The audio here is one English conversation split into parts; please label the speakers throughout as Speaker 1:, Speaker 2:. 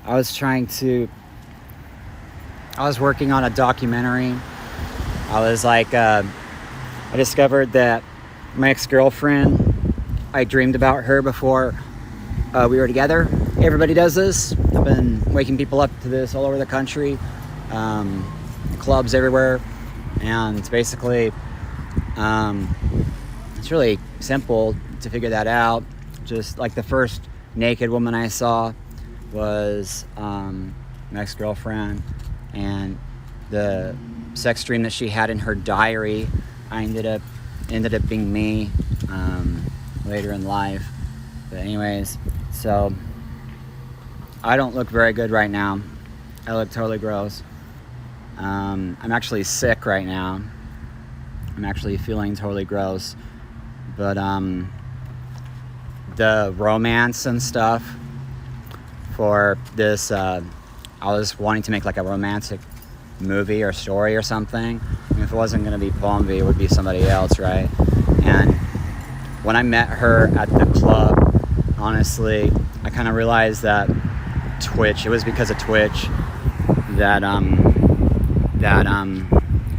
Speaker 1: I was working on a documentary. I discovered that my ex-girlfriend, I dreamed about her before we were together. Everybody does this. I've been waking people up to this all over the country, clubs everywhere, and it's basically, it's really simple to figure that out. Just like the first naked woman I saw was my ex-girlfriend, and the sex dream that she had in her diary ended up being me later in life. But anyways, so I don't look very good right now. I look totally gross. I'm actually sick right now. I'm actually feeling totally gross. But the romance and stuff for this, I was wanting to make like a romantic movie or story or something. And if it wasn't going to be Palmby, it would be somebody else, right? And when I met her at the club, honestly, I kind of realized that Twitch, it was because of Twitch that I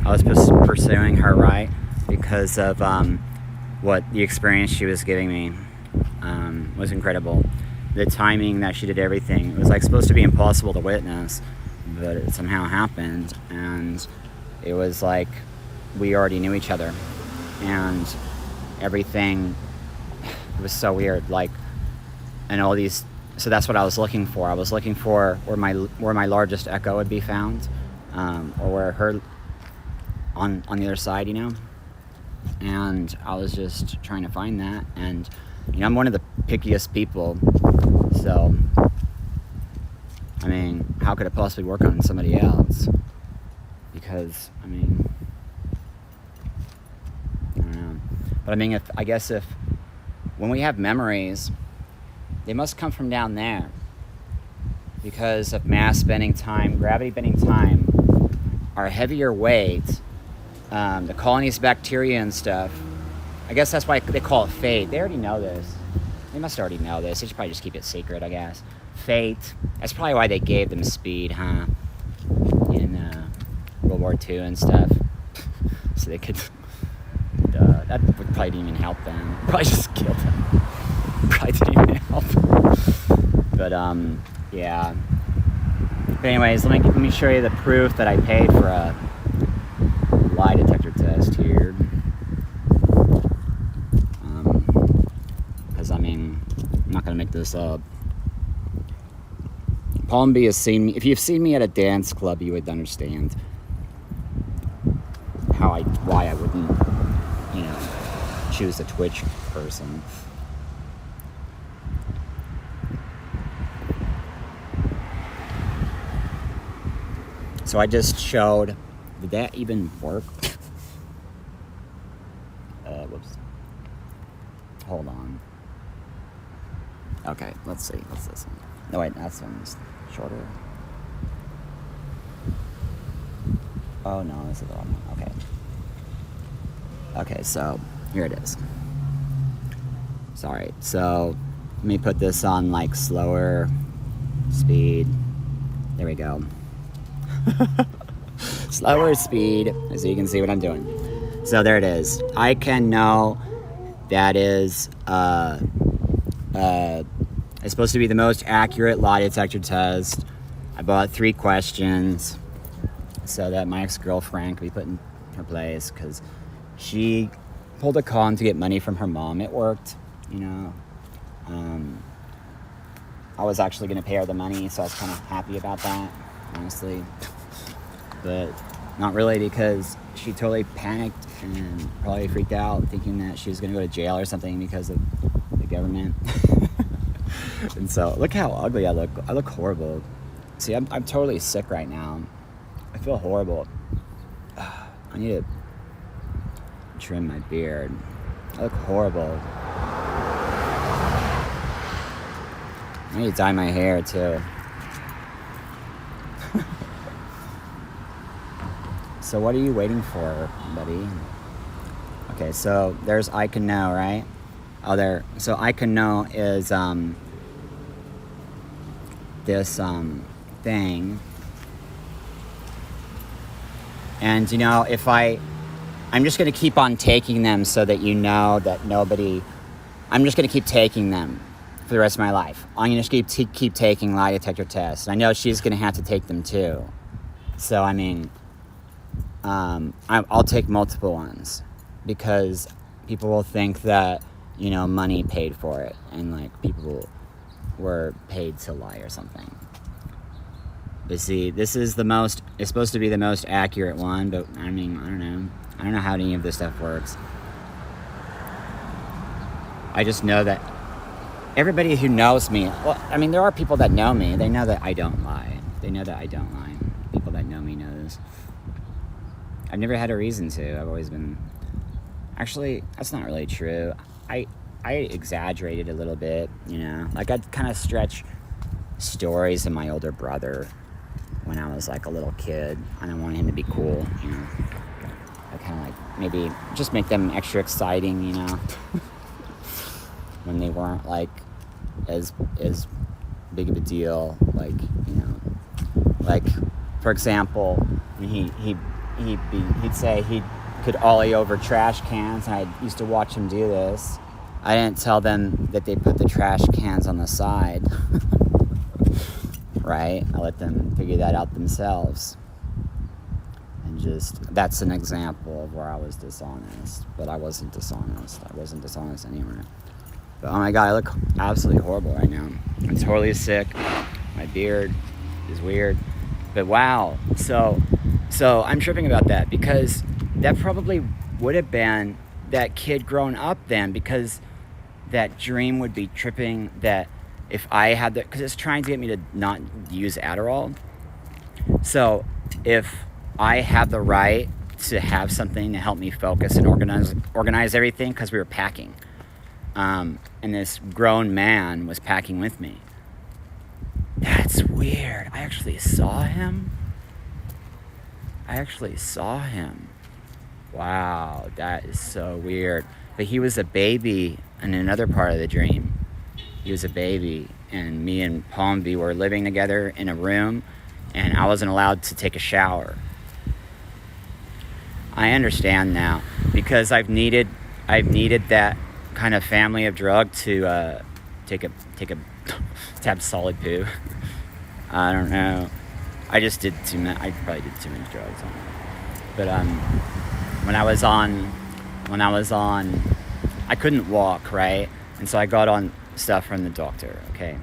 Speaker 1: was pursuing her, right? Because of what the experience she was giving me was incredible. The timing that she did everything, it was like supposed to be impossible to witness, but it somehow happened, and it was like we already knew each other, and everything was so weird, like, and all these. So that's what I was looking for. I was looking for where my largest echo would be found, or where her on the other side, you know. And I was just trying to find that, and you know, I'm one of the pickiest people, so I mean, how could it possibly work on somebody else? Because I mean, I don't know. But I mean, if when we have memories, they must come from down there, because of mass bending time, gravity bending time, our heavier weight, the colonies of bacteria and stuff. I guess that's why they call it fate. They already know this. They must already know this. They should probably just keep it secret, I guess. Fate. That's probably why they gave them speed, huh? In World War II and stuff. So they could... that would probably didn't even help them. Probably just killed them. Probably didn't even help. But, yeah. But anyways, let me show you the proof that I paid for a lie detector test here. Because, I mean, I'm not going to make this up. Palmby has seen me. If you've seen me at a dance club, you would understand why I wouldn't, you know, choose a Twitch person. So I just showed. Did that even work? Whoops. Hold on. Okay, let's see. What's this one? No, wait, that's one's shorter. Oh no, this is the wrong one. Okay. Okay, so here it is. Sorry. So let me put this on like slower speed. There we go. Slower speed, so you can see what I'm doing. So there it is. I can know that is it's supposed to be the most accurate lie detector test. I bought 3 questions so that my ex-girlfriend could be put in her place, because she pulled a con to get money from her mom. It worked, you know. I was actually going to pay her the money, so I was kind of happy about that, honestly. But not really, because she totally panicked and probably freaked out, thinking that she was going to go to jail or something because of the government. And so, look how ugly I look. I look horrible. See, I'm totally sick right now. I feel horrible. I need to trim my beard. I look horrible. I need to dye my hair, too. So what are you waiting for, buddy? Okay, so there's I can know, right? Oh, there. So I can know is this thing. And, you know, I'm just going to keep on taking them so that you know that I'm just going to keep taking them for the rest of my life. I'm going to just keep taking lie detector tests. I know she's going to have to take them too. So, I mean, I'll take multiple ones because people will think that, you know, money paid for it and, like, people were paid to lie or something. But see, it's supposed to be the most accurate one, but I mean, I don't know how any of this stuff works. I just know that everybody who knows me, well, I mean, there are people that know me. They know that I don't lie. People that know me know this. I've never had a reason to. I've always been... Actually, that's not really true. I exaggerated a little bit, you know. Like, I'd kind of stretch stories of my older brother when I was, like, a little kid. I didn't want him to be cool, you know. I kind of, like, maybe just make them extra exciting, you know. When they weren't, like, as big of a deal, like, you know. Like, for example, he'd say he could ollie over trash cans, and I used to watch him do this. I didn't tell them that they put the trash cans on the side. Right? I let them figure that out themselves. And that's an example of where I was dishonest. But I wasn't dishonest. Anywhere. But oh my god, I look absolutely horrible right now. I'm totally sick. My beard is weird. But wow. So I'm tripping about that because that probably would have been that kid growing up then, because that dream would be tripping that if I had because it's trying to get me to not use Adderall. So if I have the right to have something to help me focus and organize everything, because we were packing, and this grown man was packing with me. That's weird. I actually saw him. Wow, that is so weird. But he was a baby in another part of the dream. He was a baby, and me and Palmby were living together in a room, and I wasn't allowed to take a shower. I understand now, because I've needed that kind of family of drug to to have solid poo. I don't know. I just did too much. I probably did too many drugs. But when I was on, I couldn't walk, right? And so I got on stuff from the doctor, okay?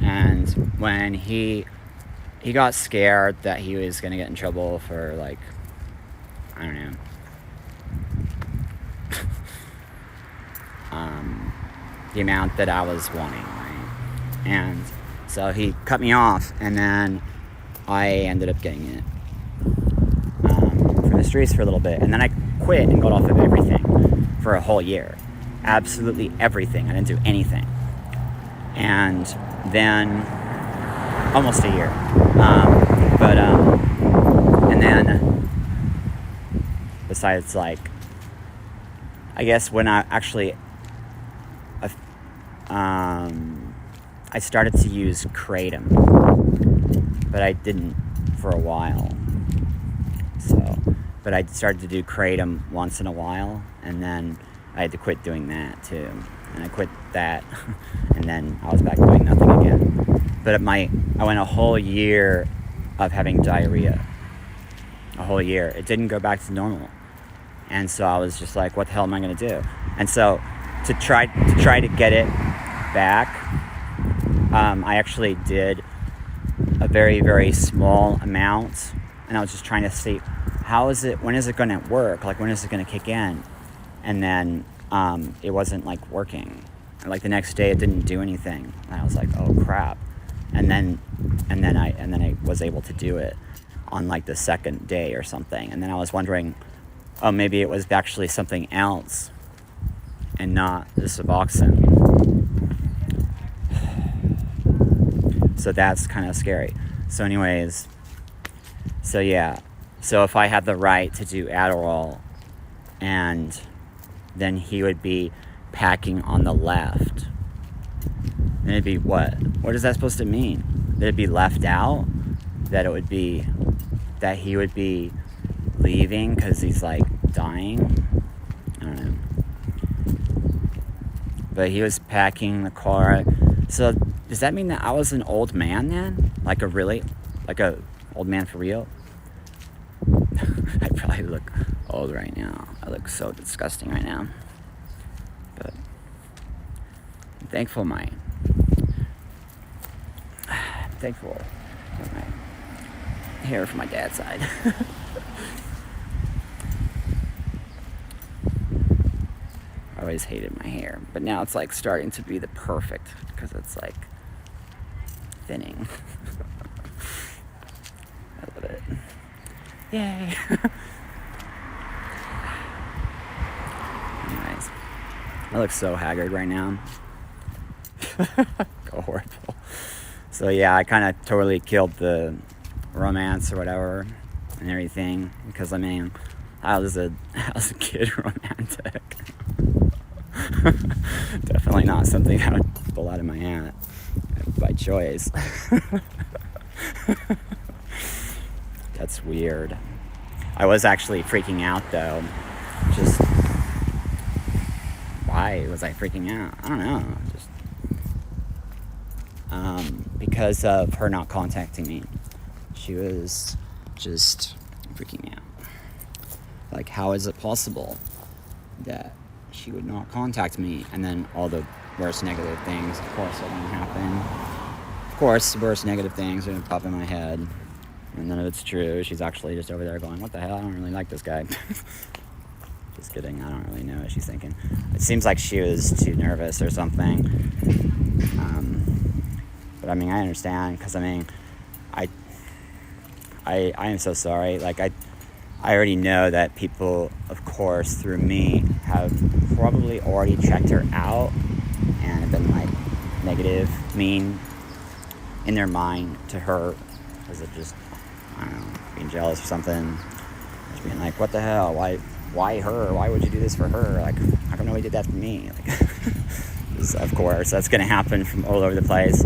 Speaker 1: And when he got scared that he was gonna get in trouble for, like, I don't know, the amount that I was wanting, right? And so he cut me off, and then I ended up getting it from the streets for a little bit, and then I quit and got off of everything for a whole year. Absolutely everything. I didn't do anything. And then almost a year. And then besides, like, I guess when I actually I started to use Kratom, but I didn't for a while. But I started to do Kratom once in a while, and then I had to quit doing that too. And I quit that, and then I was back doing nothing again. But I went a whole year of having diarrhea. A whole year. It didn't go back to normal. And so I was just like, what the hell am I going to do? And so to try to get it back, I actually did a very, very small amount, and I was just trying to see when is it going to work? Like, when is it going to kick in? And then it wasn't, like, working. Like, the next day it didn't do anything, and I was like, oh crap. And then I was able to do it on, like, the second day or something. And then I was wondering, oh, maybe it was actually something else and not the Suboxone. So that's kind of scary. So anyways, so yeah. So if I had the right to do Adderall, and then he would be packing on the left, then it'd be what? What is that supposed to mean? that it'd be left out, that it would be that he would be leaving because he's like dying. I don't know. But he was packing the car. So does that mean that I was an old man then? Like a old man for real? I probably look old right now. I look so disgusting right now. But I'm thankful for my hair from my dad's side. I always hated my hair, but now it's like starting to be the perfect, because it's like thinning. I love it. Yay. Anyways, I look so haggard right now. Go horrible. So yeah, I kind of totally killed the romance or whatever and everything, because I mean, I was a kid romantic. Definitely not something I would pull out of my hat by choice. That's weird. I was actually freaking out though. Just why was I freaking out? I don't know. Just because of her not contacting me. She was just freaking out. Like, how is it possible that she would not contact me? And then all the worst negative things, of course, are going to happen. Of course, the worst negative things are going to pop in my head. And none of it's true. She's actually just over there going, what the hell? I don't really like this guy. Just kidding. I don't really know what she's thinking. It seems like she was too nervous or something. But I mean, I understand, because I mean, I am so sorry. Like, I already know that people, of course, through me, have probably already checked her out and have been like negative, mean in their mind to her, because of just, I don't know, being jealous or something. Just being like, what the hell? Why her? Why would you do this for her? Like, how come nobody did that for me? Like, of course, that's going to happen from all over the place.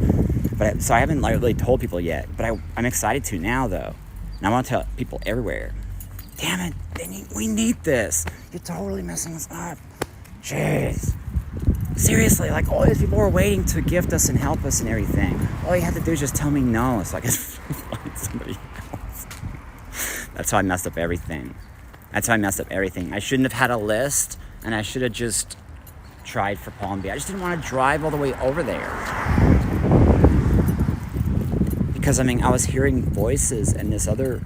Speaker 1: So I haven't like really told people yet, but I'm excited to now, though. And I want to tell people everywhere. Damn it, we need this. You're totally messing us up. Jeez. Seriously, like, all these people are waiting to gift us and help us and everything. All you have to do is just tell me no, so I can find somebody else. That's how I messed up everything. I shouldn't have had a list, and I should have just tried for Palm Beach. I just didn't want to drive all the way over there. Because, I mean, I was hearing voices, and this other,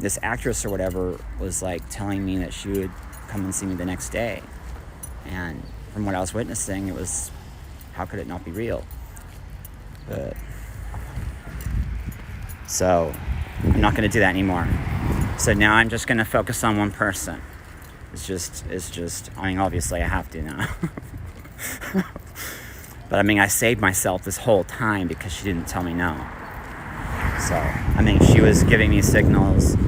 Speaker 1: this actress or whatever was, like, telling me that she would come and see me the next day. And from what I was witnessing, it was, how could it not be real? But, so, I'm not going to do that anymore. So now I'm just going to focus on one person. It's just, I mean, obviously I have to now. But I mean, I saved myself this whole time because she didn't tell me no. So, I mean, she was giving me signals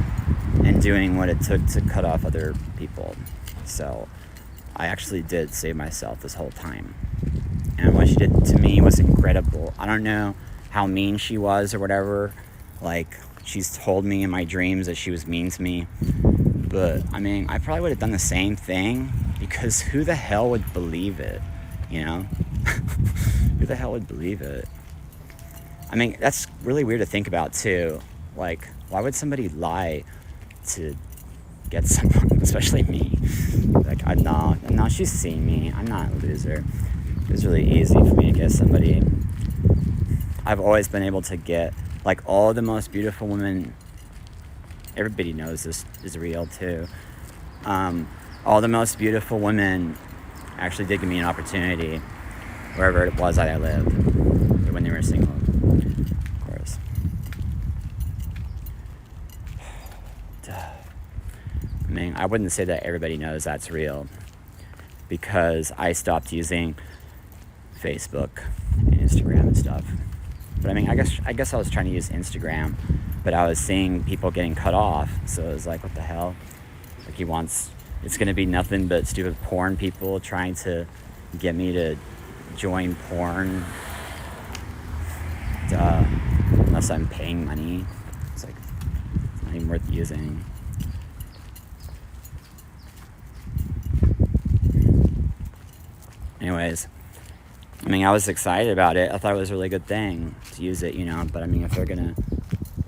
Speaker 1: and doing what it took to cut off other people. So, I actually did save myself this whole time. And what she did to me was incredible. I don't know how mean she was or whatever. Like, she's told me in my dreams that she was mean to me. But, I mean, I probably would have done the same thing, because who the hell would believe it, you know? Who the hell would believe it? I mean, that's really weird to think about, too. Like, why would somebody lie to get someone, especially me? Like, I'm not, she's seen me. I'm not a loser. It was really easy for me to get somebody. I've always been able to get, like, all the most beautiful women. Everybody knows this is real, too. All the most beautiful women actually did give me an opportunity wherever it was that I lived, when they were single, of course. I mean, I wouldn't say that everybody knows that's real, because I stopped using Facebook and Instagram and stuff. But I mean, I guess I was trying to use Instagram, but I was seeing people getting cut off, so it was like, what the hell? Like, it's gonna be nothing but stupid porn people trying to get me to join porn unless I'm paying money. It's like, it's not even worth using. Anyways, I mean, I was excited about it. I thought it was a really good thing to use it, but I mean, if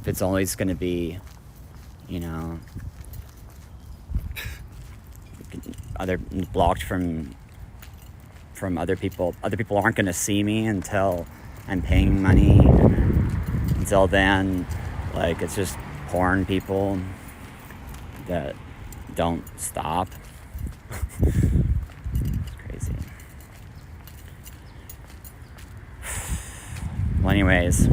Speaker 1: it's always gonna be, other blocked from other people aren't gonna see me until I'm paying money. Until then, like, it's just porn people that don't stop. It's crazy. Well, anyways,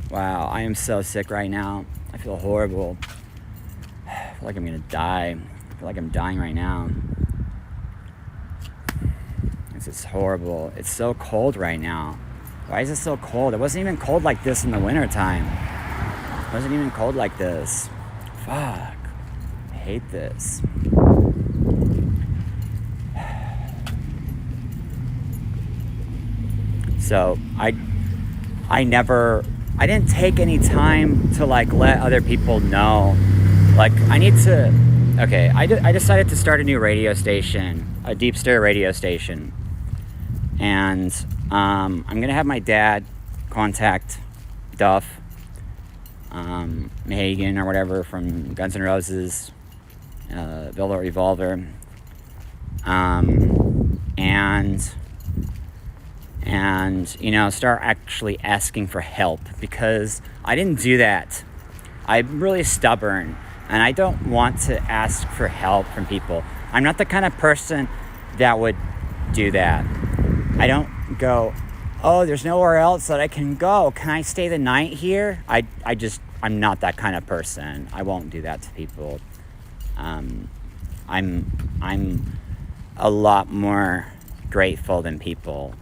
Speaker 1: wow, I am so sick right now. I feel horrible. I feel like I'm gonna die. I feel like I'm dying right now. It's just horrible. It's so cold right now. Why is it so cold? It wasn't even cold like this in the wintertime. It wasn't even cold like this. Fuck. I hate this. So I didn't take any time to like let other people know. Like, I decided to start a new radio station, a deep stir radio station. And I'm gonna have my dad contact Duff Hagen or whatever from Guns N' Roses, Velvet Revolver, and start actually asking for help, because I didn't do that. I'm really stubborn, and I don't want to ask for help from people. I'm not the kind of person that would do that. I don't go, oh, there's nowhere else that I can go. Can I stay the night here? I'm not that kind of person. I won't do that to people. I'm a lot more grateful than people.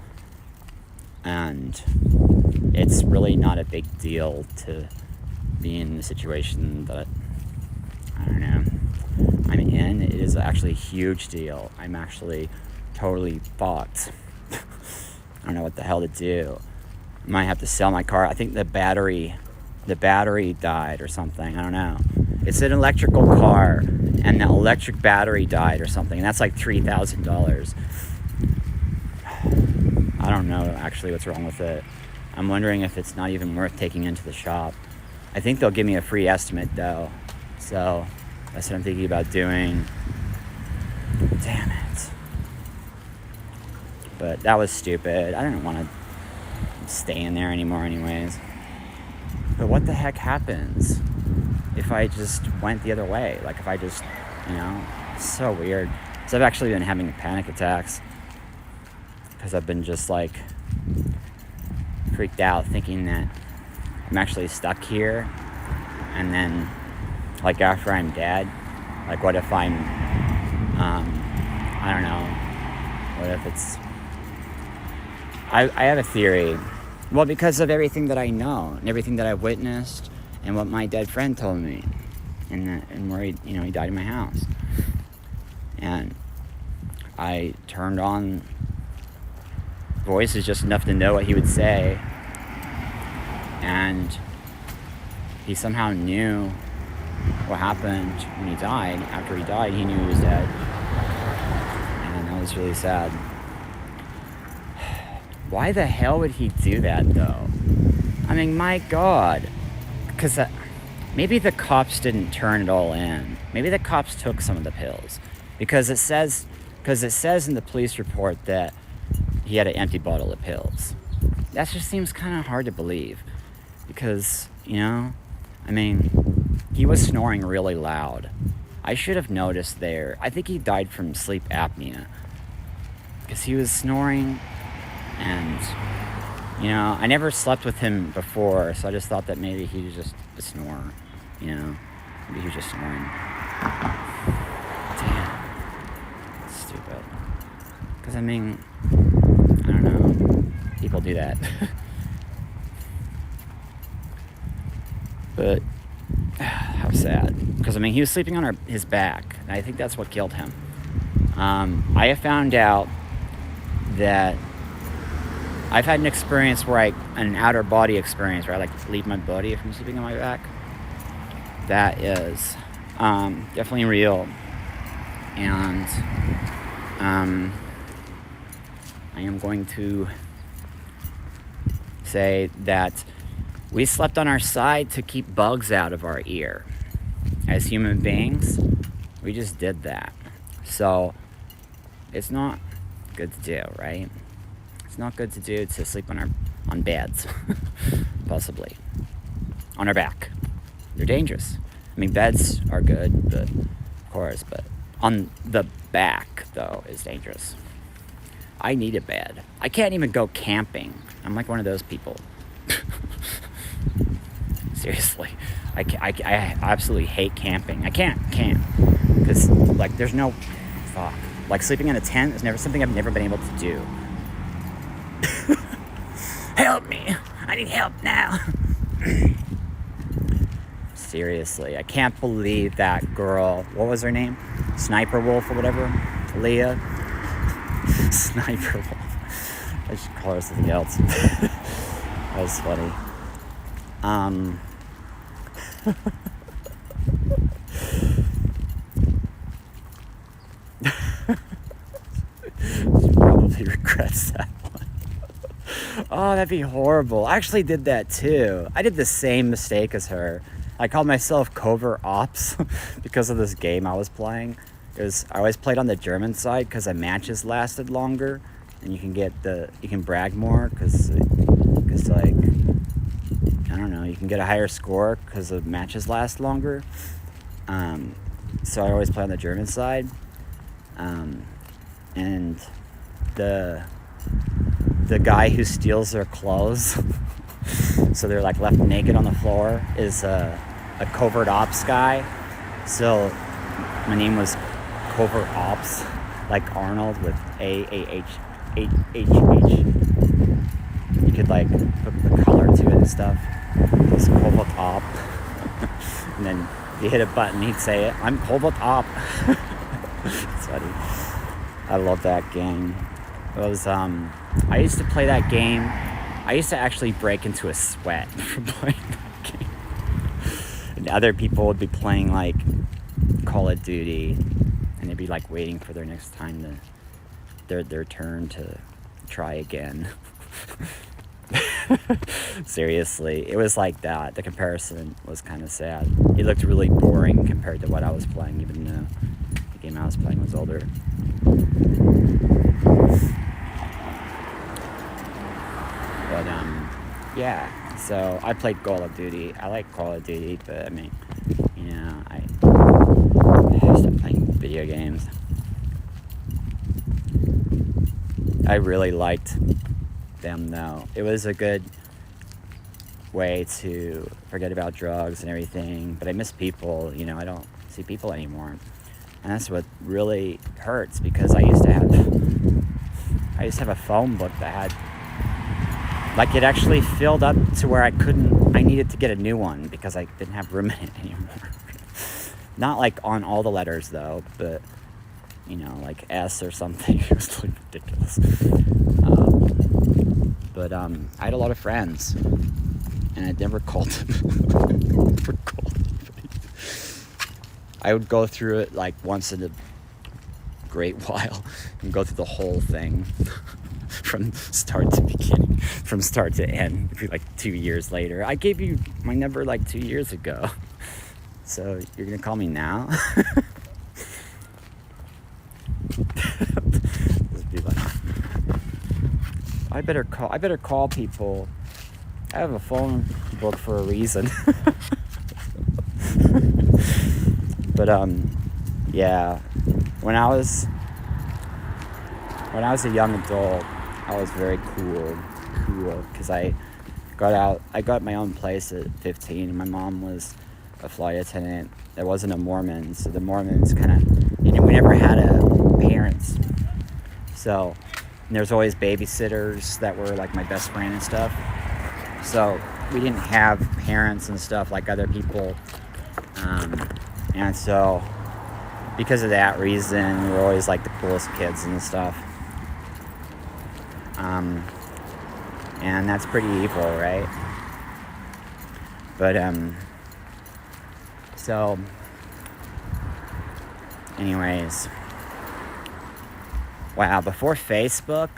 Speaker 1: And it's really not a big deal to be in the situation that, I don't know, I'm in. It is actually a huge deal. I'm actually totally fucked. I don't know what the hell to do. I might have to sell my car. I think the battery died or something. I don't know. It's an electrical car, and the electric battery died or something, and that's like $3,000. I don't know actually what's wrong with it. I'm wondering if it's not even worth taking into the shop. I think they'll give me a free estimate though. So that's what I'm thinking about doing. Damn it. But that was stupid. I don't want to stay in there anymore anyways. But what the heck happens if I just went the other way? Like, if I just, it's so weird. So I've actually been having panic attacks. Because I've been just like freaked out, thinking that I'm actually stuck here, and then like after I'm dead, like what if I'm I don't know, what if it's I have a theory. Well, because of everything that I know and everything that I've witnessed and what my dead friend told me, and where he died in my house, and I turned on voices just enough to know what he would say, and he somehow knew what happened when he died. After he died, he knew he was dead, and that was really sad. Why the hell would he do that though? I mean, my God. Because maybe the cops didn't turn it all in. Maybe the cops took some of the pills, because it says in the police report that he had an empty bottle of pills. That just seems kind of hard to believe, because, I mean, he was snoring really loud. I should have noticed there. I think he died from sleep apnea, because he was snoring, and, I never slept with him before, so I just thought that maybe he was just a snorer, maybe he was just snoring. Damn. Stupid. Because, I mean, I don't know. People do that. But how sad. Because, I mean, he was sleeping on his back. And I think that's what killed him. I have found out that I've had an experience where an outer body experience where I like leave my body from sleeping on my back. That is definitely real. And I am going to say that we slept on our side to keep bugs out of our ear. As human beings, we just did that. So it's not good to do, right? It's not good to do to sleep on beds, possibly on our back. They're dangerous. I mean, beds are good, but of course, but on the back though is dangerous. I need a bed. I can't even go camping. I'm like one of those people. Seriously, I absolutely hate camping. I can't camp because like there's no fuck. Like sleeping in a tent is never something I've never been able to do. Help me! I need help now. Seriously, I can't believe that girl. What was her name? Sniper Wolf or whatever. Leah. Sniper Wolf. I should call her something else. That was funny. She probably regrets that one. Oh, that'd be horrible. I actually did that too. I did the same mistake as her. I called myself Covert Ops because of this game I was playing. I always played on the German side because the matches lasted longer, and you can brag more because like I don't know, you can get a higher score because the matches last longer. So I always play on the German side, and the guy who steals their clothes, so they're like left naked on the floor, is a Covert Ops guy. So my name was Covert Ops, like Arnold with A-H-H-H. You could like put the color to it and stuff. It's Covert Op. And then you hit a button, he'd say it. I'm Covert Op. It's funny. I love that game. It was I used to play that game. I used to actually break into a sweat from playing that game. And other people would be playing like Call of Duty, and they'd be like waiting for their next time their turn to try again. Seriously, it was like that. The comparison was kind of sad. It looked really boring compared to what I was playing, even though the game I was playing was older. But yeah. So I played Call of Duty. I like Call of Duty, but I mean, you know, I stopped playing video games. I really liked them though. It was a good way to forget about drugs and everything, but I miss people. You know, I don't see people anymore, and that's what really hurts, because I used to have a phone book that had, like, it actually filled up to where I needed to get a new one because I didn't have room in it anymore. Not like on all the letters though, but you know, like S or something. It was like ridiculous. But I had a lot of friends, and I never called them. I would go through it like once in a great while and go through the whole thing from start to beginning, from start to end. It'd be like 2 years later. I gave you my number like 2 years ago, so you're gonna call me now? I better call people. I have a phone book for a reason. But yeah, when I was a young adult, I was very cool, because I got my own place at 15, and my mom was a flight attendant. There wasn't a Mormon, so the Mormons kind of, we never had parents, so there's always babysitters that were like my best friend and stuff. So we didn't have parents and stuff like other people And so, because of that reason, we were always like the coolest kids and stuff. And that's pretty evil, right? But, so, anyways, wow, before Facebook,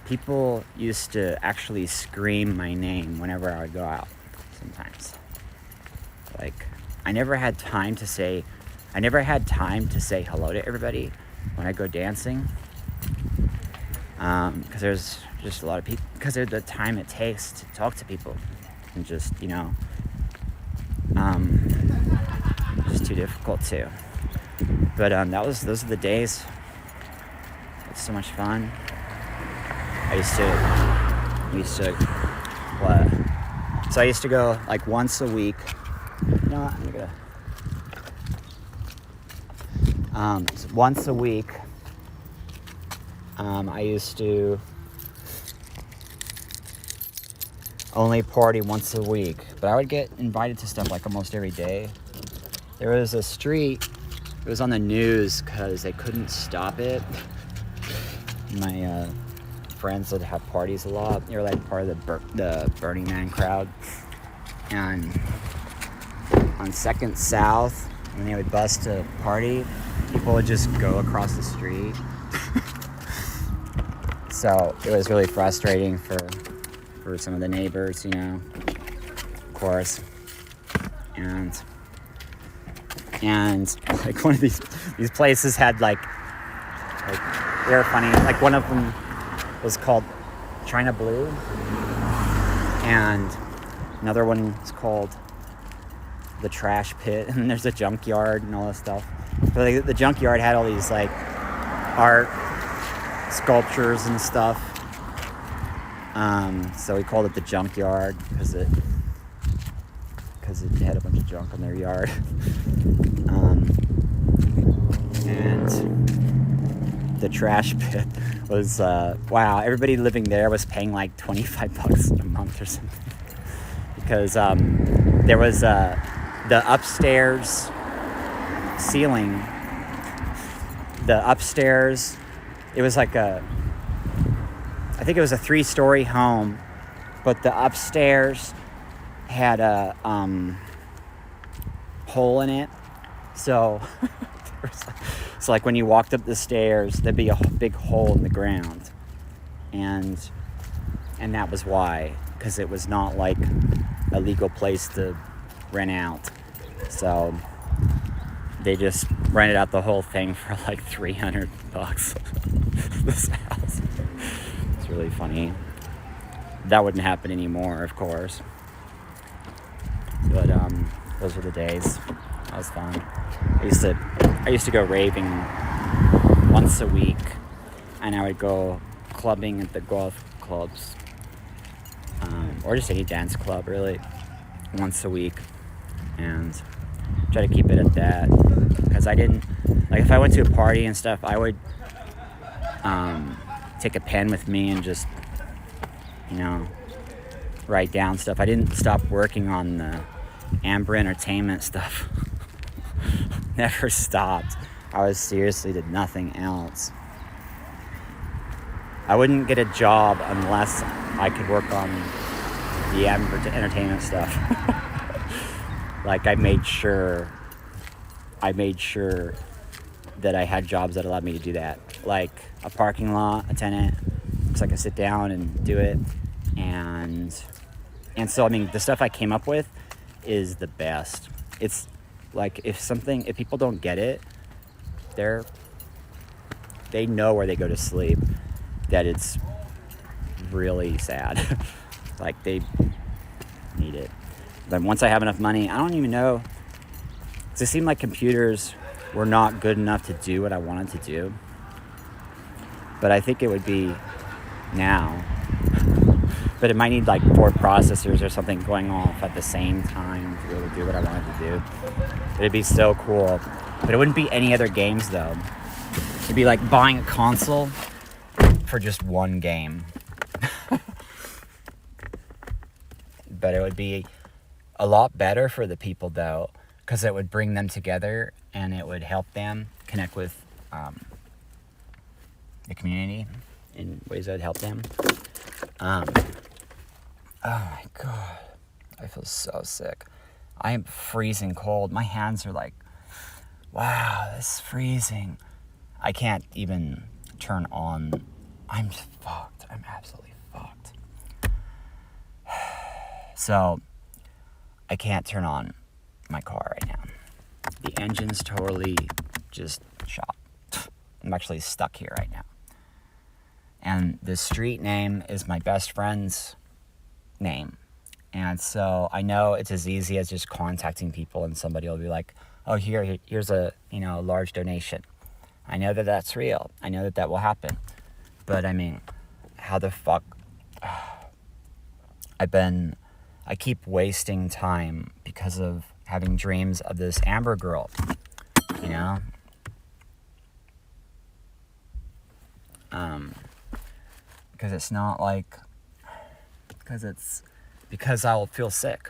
Speaker 1: people used to actually scream my name whenever I would go out sometimes. Like, I never had time to say hello to everybody when I go dancing. Because there's just a lot of people, because of the time it takes to talk to people. And just, just too difficult too. But those are the days. It's so much fun. I used to go like once a week. Once a week, I used to only party once a week, but I would get invited to stuff like almost every day. There was a street, it was on the news because they couldn't stop it. My friends would have parties a lot. They were like part of the Burning Man crowd. And on 2nd South, when they would bust a party, people would just go across the street. So it was really frustrating for some of the neighbors, of course. And like one of these places had like they were funny. Like one of them was called China Blue, and another one is called the Trash Pit, and there's a junkyard and all this stuff. But like, the junkyard had all these like art sculptures and stuff. So we called it the junkyard because it had a bunch of junk in their yard. And the Trash Pit was wow, everybody living there was paying like $25 a month or something, because there was the upstairs ceiling. The upstairs, it was like I think it was a 3-story home, but the upstairs had a hole in it. So like when you walked up the stairs, there'd be a big hole in the ground, and that was why, because it was not like a legal place to rent out. So they just rented out the whole thing for like $300. This house. It's really funny. That wouldn't happen anymore, of course. But those were the days. That was fun. I used to go raving once a week, and I would go clubbing at the golf clubs, or just any dance club, really, once a week, and try to keep it at that. Because I didn't, like, if I went to a party and stuff, I would take a pen with me and just, write down stuff. I didn't stop working on the Amber Entertainment stuff. Never stopped. I seriously did nothing else. I wouldn't get a job unless I could work on the Amber Entertainment stuff. Like, I made sure that I had jobs that allowed me to do that. Like a parking lot attendant, so I could sit down and do it. And so, I mean, the stuff I came up with is the best. It's like, if people don't get it, they know where they go to sleep, that it's really sad. Like, they need it. But once I have enough money, I don't even know. It seemed like computers were not good enough to do what I wanted to do. But I think it would be now. But it might need like 4 processors or something going off at the same time to be able to do what I wanted to do. It'd be so cool. But it wouldn't be any other games though. It'd be like buying a console for just one game. But it would be a lot better for the people though, because it would bring them together and it would help them connect with the community in ways that would help them. Oh my God, I feel so sick. I am freezing cold. My hands are like, wow, this is freezing. I can't even turn on. I'm fucked. I'm absolutely fucked. So, I can't turn on my car right now. The engine's totally just shot. I'm actually stuck here right now. And the street name is my best friend's name. And so I know it's as easy as just contacting people and somebody will be like, oh, here's a, large donation. I know that that's real. I know that will happen. But I mean, how the fuck? I keep wasting time because of having dreams of this Amber girl, because it's not like, because I'll feel sick.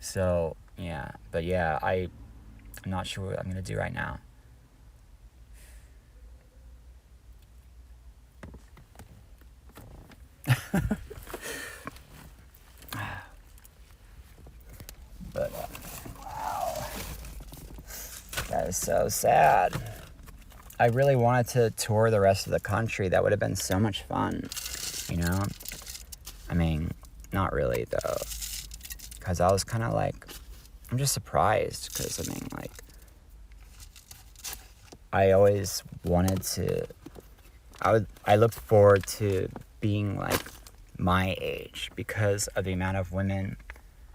Speaker 1: So, yeah, but yeah, I'm not sure what I'm going to do right now. But, wow, that is so sad. I really wanted to tour the rest of the country. That would have been so much fun, I mean, not really, though, because I was kind of like, I'm just surprised, because, I always wanted to, I looked forward to being, like, my age, because of the amount of women,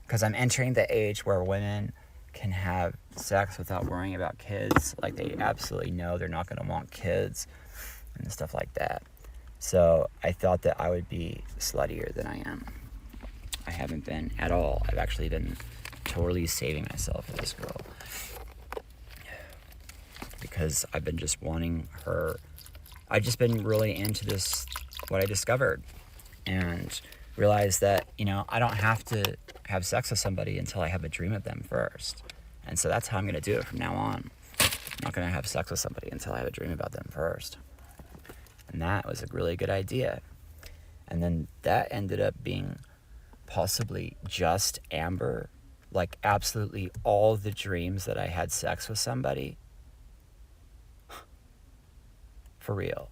Speaker 1: because I'm entering the age where women can have sex without worrying about kids. Like, they absolutely know they're not going to want kids and stuff like that. So I thought that I would be sluttier than I am. I haven't been at all. I've actually been totally saving myself for this girl, because I've been just wanting her. I've just been really into this, what I discovered, and realized that, I don't have to have sex with somebody until I have a dream of them first. And so that's how I'm going to do it from now on. I'm not going to have sex with somebody until I have a dream about them first. And that was a really good idea. And then that ended up being possibly just Amber. Like, absolutely all the dreams that I had sex with somebody. For real.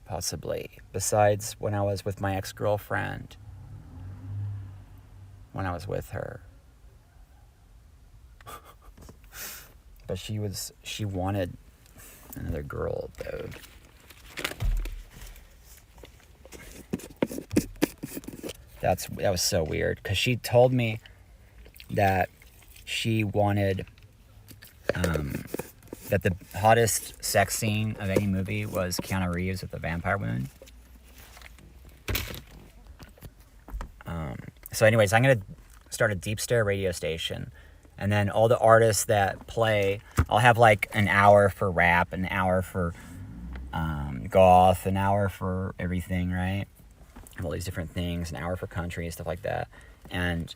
Speaker 1: Possibly. Besides when I was with my ex-girlfriend. When I was with her. But she wanted another girl, dude. That was so weird, because she told me that she wanted, that the hottest sex scene of any movie was Keanu Reeves with the vampire woman. So anyways, I'm going to start a Deep Stare radio station. And then all the artists that play, I'll have like an hour for rap, an hour for goth, an hour for everything, right? All these different things, an hour for country and stuff like that. And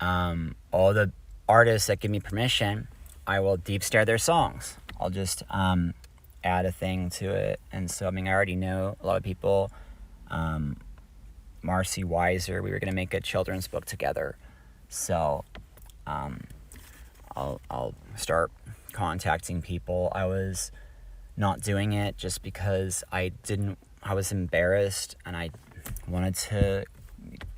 Speaker 1: all the artists that give me permission, I will deep stare their songs. I'll just add a thing to it. And so, I already know a lot of people. Marcy Weiser, we were going to make a children's book together. So I'll start contacting people. I was not doing it just because I was embarrassed, and I wanted to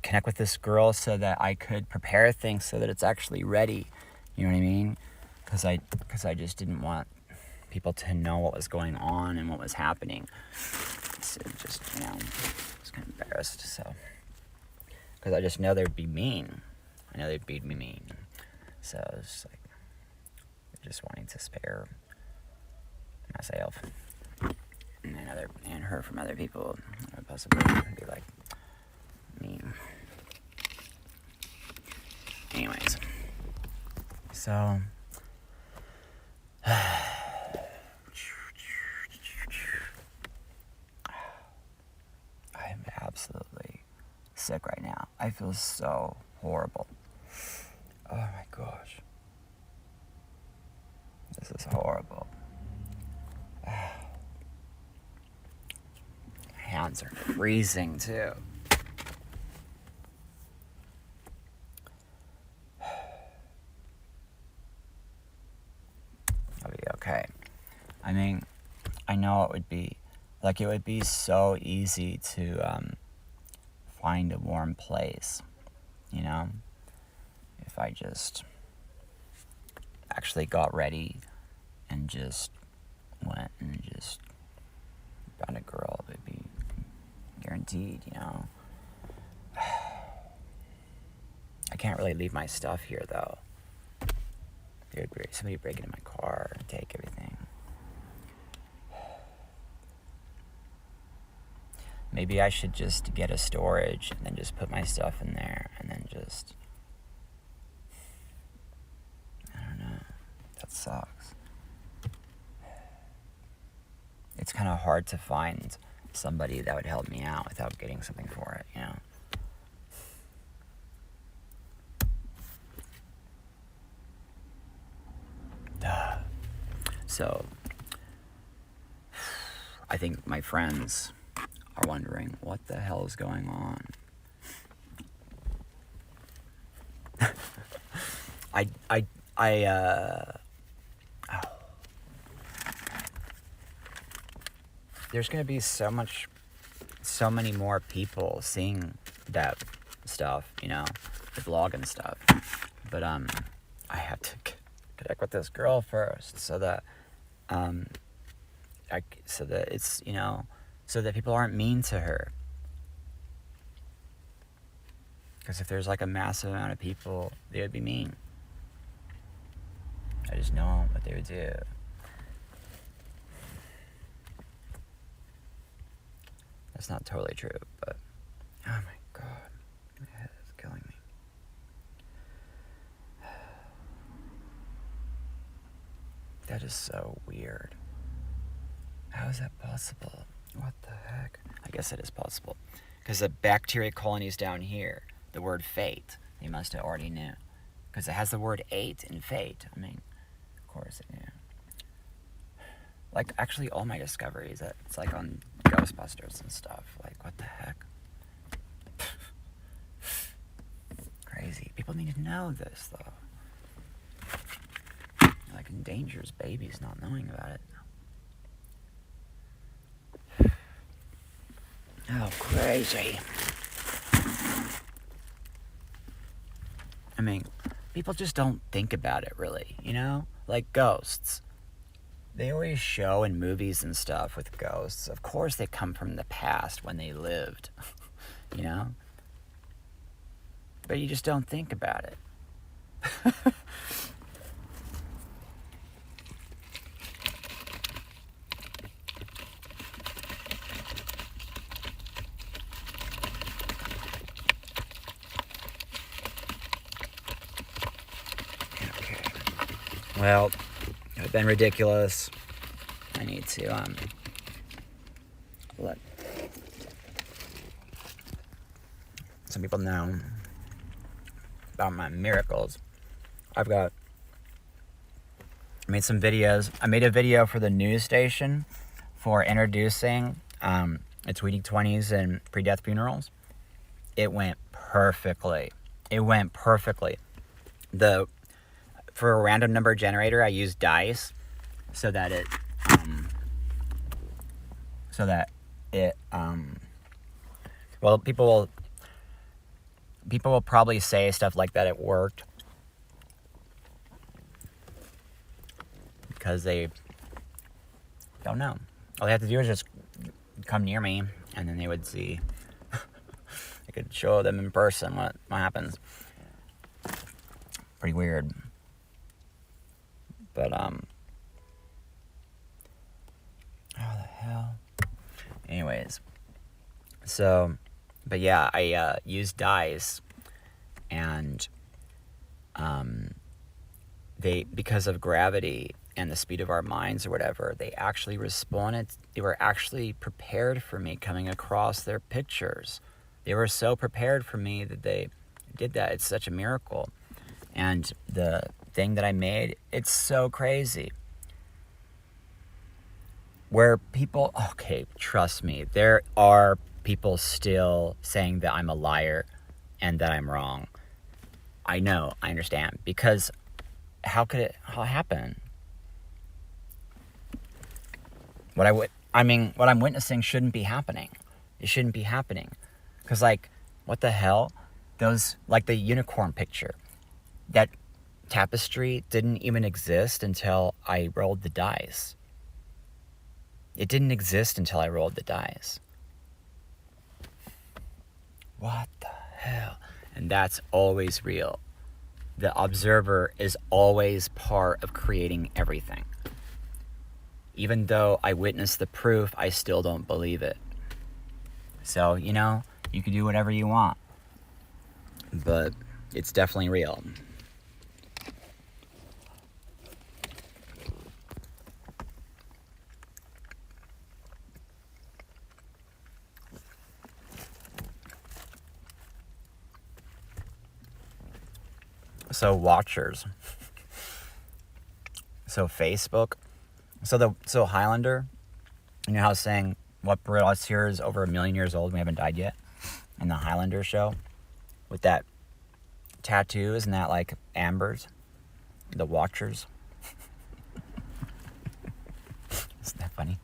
Speaker 1: connect with this girl so that I could prepare things so that it's actually ready. You know what I mean? Because I just didn't want people to know what was going on and what was happening. So just, I was kind of embarrassed. So, because I just know they'd be mean. I know they'd be mean. So I was just like, just wanting to spare myself and her from other people. I would possibly be like mean. Anyways, so absolutely sick right now. I feel so horrible. Oh my gosh. This is horrible. Hands are freezing too. I'll be okay. I mean, I know it would be so easy to find a warm place, you know, if I just actually got ready and just went and just found a girl. It'd be guaranteed, you know. I can't really leave my stuff here though. There would be somebody break into my car and take everything. Maybe I should just get a storage and then just put my stuff in there and then just, I don't know. That sucks. It's kind of hard to find somebody that would help me out without getting something for it, you know. So, I think my friends are wondering what the hell is going on. There's gonna be so many more people seeing that stuff, you know, the blog and stuff. But I have to connect with this girl first, so that it's, you know, so that people aren't mean to her. Because if there's like a massive amount of people, they would be mean. I just know what they would do. That's not totally true, but oh my god, my head is killing me. That is so weird. How is that possible? What the heck? I guess it is possible. Because the bacteria colonies down here, the word fate, they must have already knew. Because it has the word 8 in fate. I mean, of course it knew. Like, actually, all my discoveries, it's like on Ghostbusters and stuff. Like, what the heck? Crazy. People need to know this, though. Like, endangers babies not knowing about it. Oh, crazy. I mean, people just don't think about it, really, you know? Like ghosts. They always show in movies and stuff with ghosts. Of course they come from the past when they lived, you know? But you just don't think about it. Well, I've been ridiculous. I need to let some people know about my miracles. I made some videos. I made a video for the news station for introducing its Weeding 20s and pre-death funerals. It went perfectly. For a random number generator, I used dice so that well, people will probably say stuff like that it worked because they don't know. All they have to do is just come near me, and then they would see. I could show them in person what happens. Pretty weird. But, how the hell? Anyways, so, but yeah, I used dice, and because of gravity and the speed of our minds or whatever, they actually responded. They were actually prepared for me coming across their pictures They were so prepared for me that they did that. It's such a miracle. And the thing that I made, it's so crazy. Where people, okay, trust me, there are people still saying that I'm a liar and that I'm wrong. I know, I understand. Because how could it happen? What I'm witnessing shouldn't be happening. It shouldn't be happening. Because, like, what the hell? Those, like the unicorn picture, that tapestry didn't even exist until I rolled the dice. It didn't exist until I rolled the dice. What the hell? And that's always real. The observer is always part of creating everything. Even though I witnessed the proof, I still don't believe it. So, you know, you can do whatever you want. But it's definitely real. So watchers. So Facebook. So Highlander. You know how I was saying what brought us here is over 1 million years old and we haven't died yet? In the Highlander show. With that tattoo, isn't that like ambers? The watchers. Isn't that funny?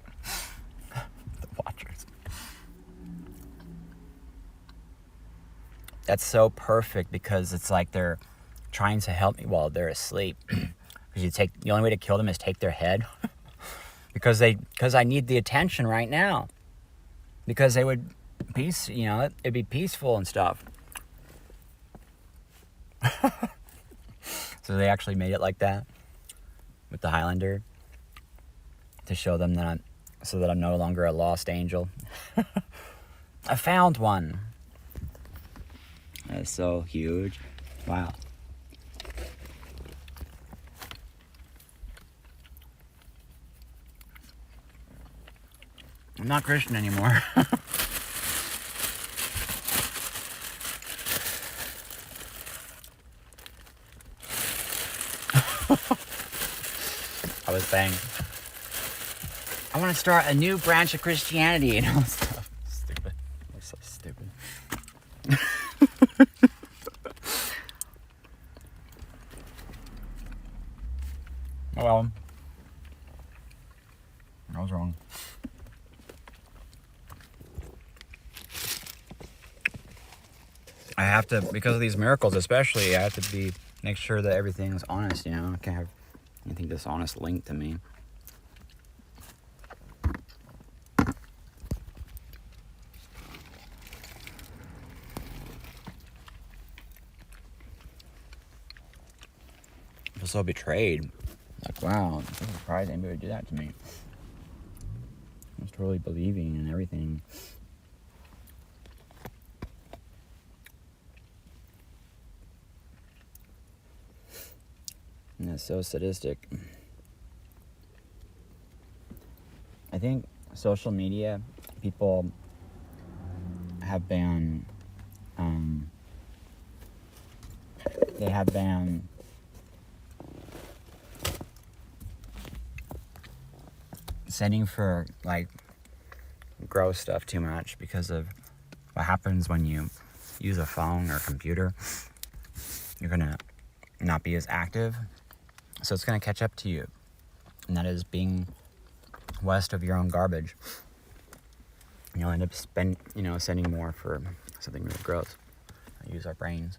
Speaker 1: The watchers. That's so perfect because it's like they're trying to help me while they're asleep. Because the only way to kill them is take their head. because I need the attention right now. Because they would it'd be peaceful and stuff. So they actually made it like that with the Highlander to show them that I'm no longer a lost angel. I found one. That's so huge. Wow. I'm not Christian anymore. I was saying, I want to start a new branch of Christianity and all this stuff. Stupid. I'm so stupid. Oh well. I was wrong. I have to, because of these miracles especially, I have to make sure that everything's honest, you know? I can't have anything dishonest linked to me. I feel so betrayed. Like, wow, I'm so surprised anybody would do that to me. I was totally believing in everything. And that's so sadistic. I think social media, people have been, sending for like gross stuff too much because of what happens when you use a phone or computer. You're gonna not be as active, so it's gonna catch up to you, and that is being west of your own garbage. And you'll end up sending more for something really gross. Use our brains.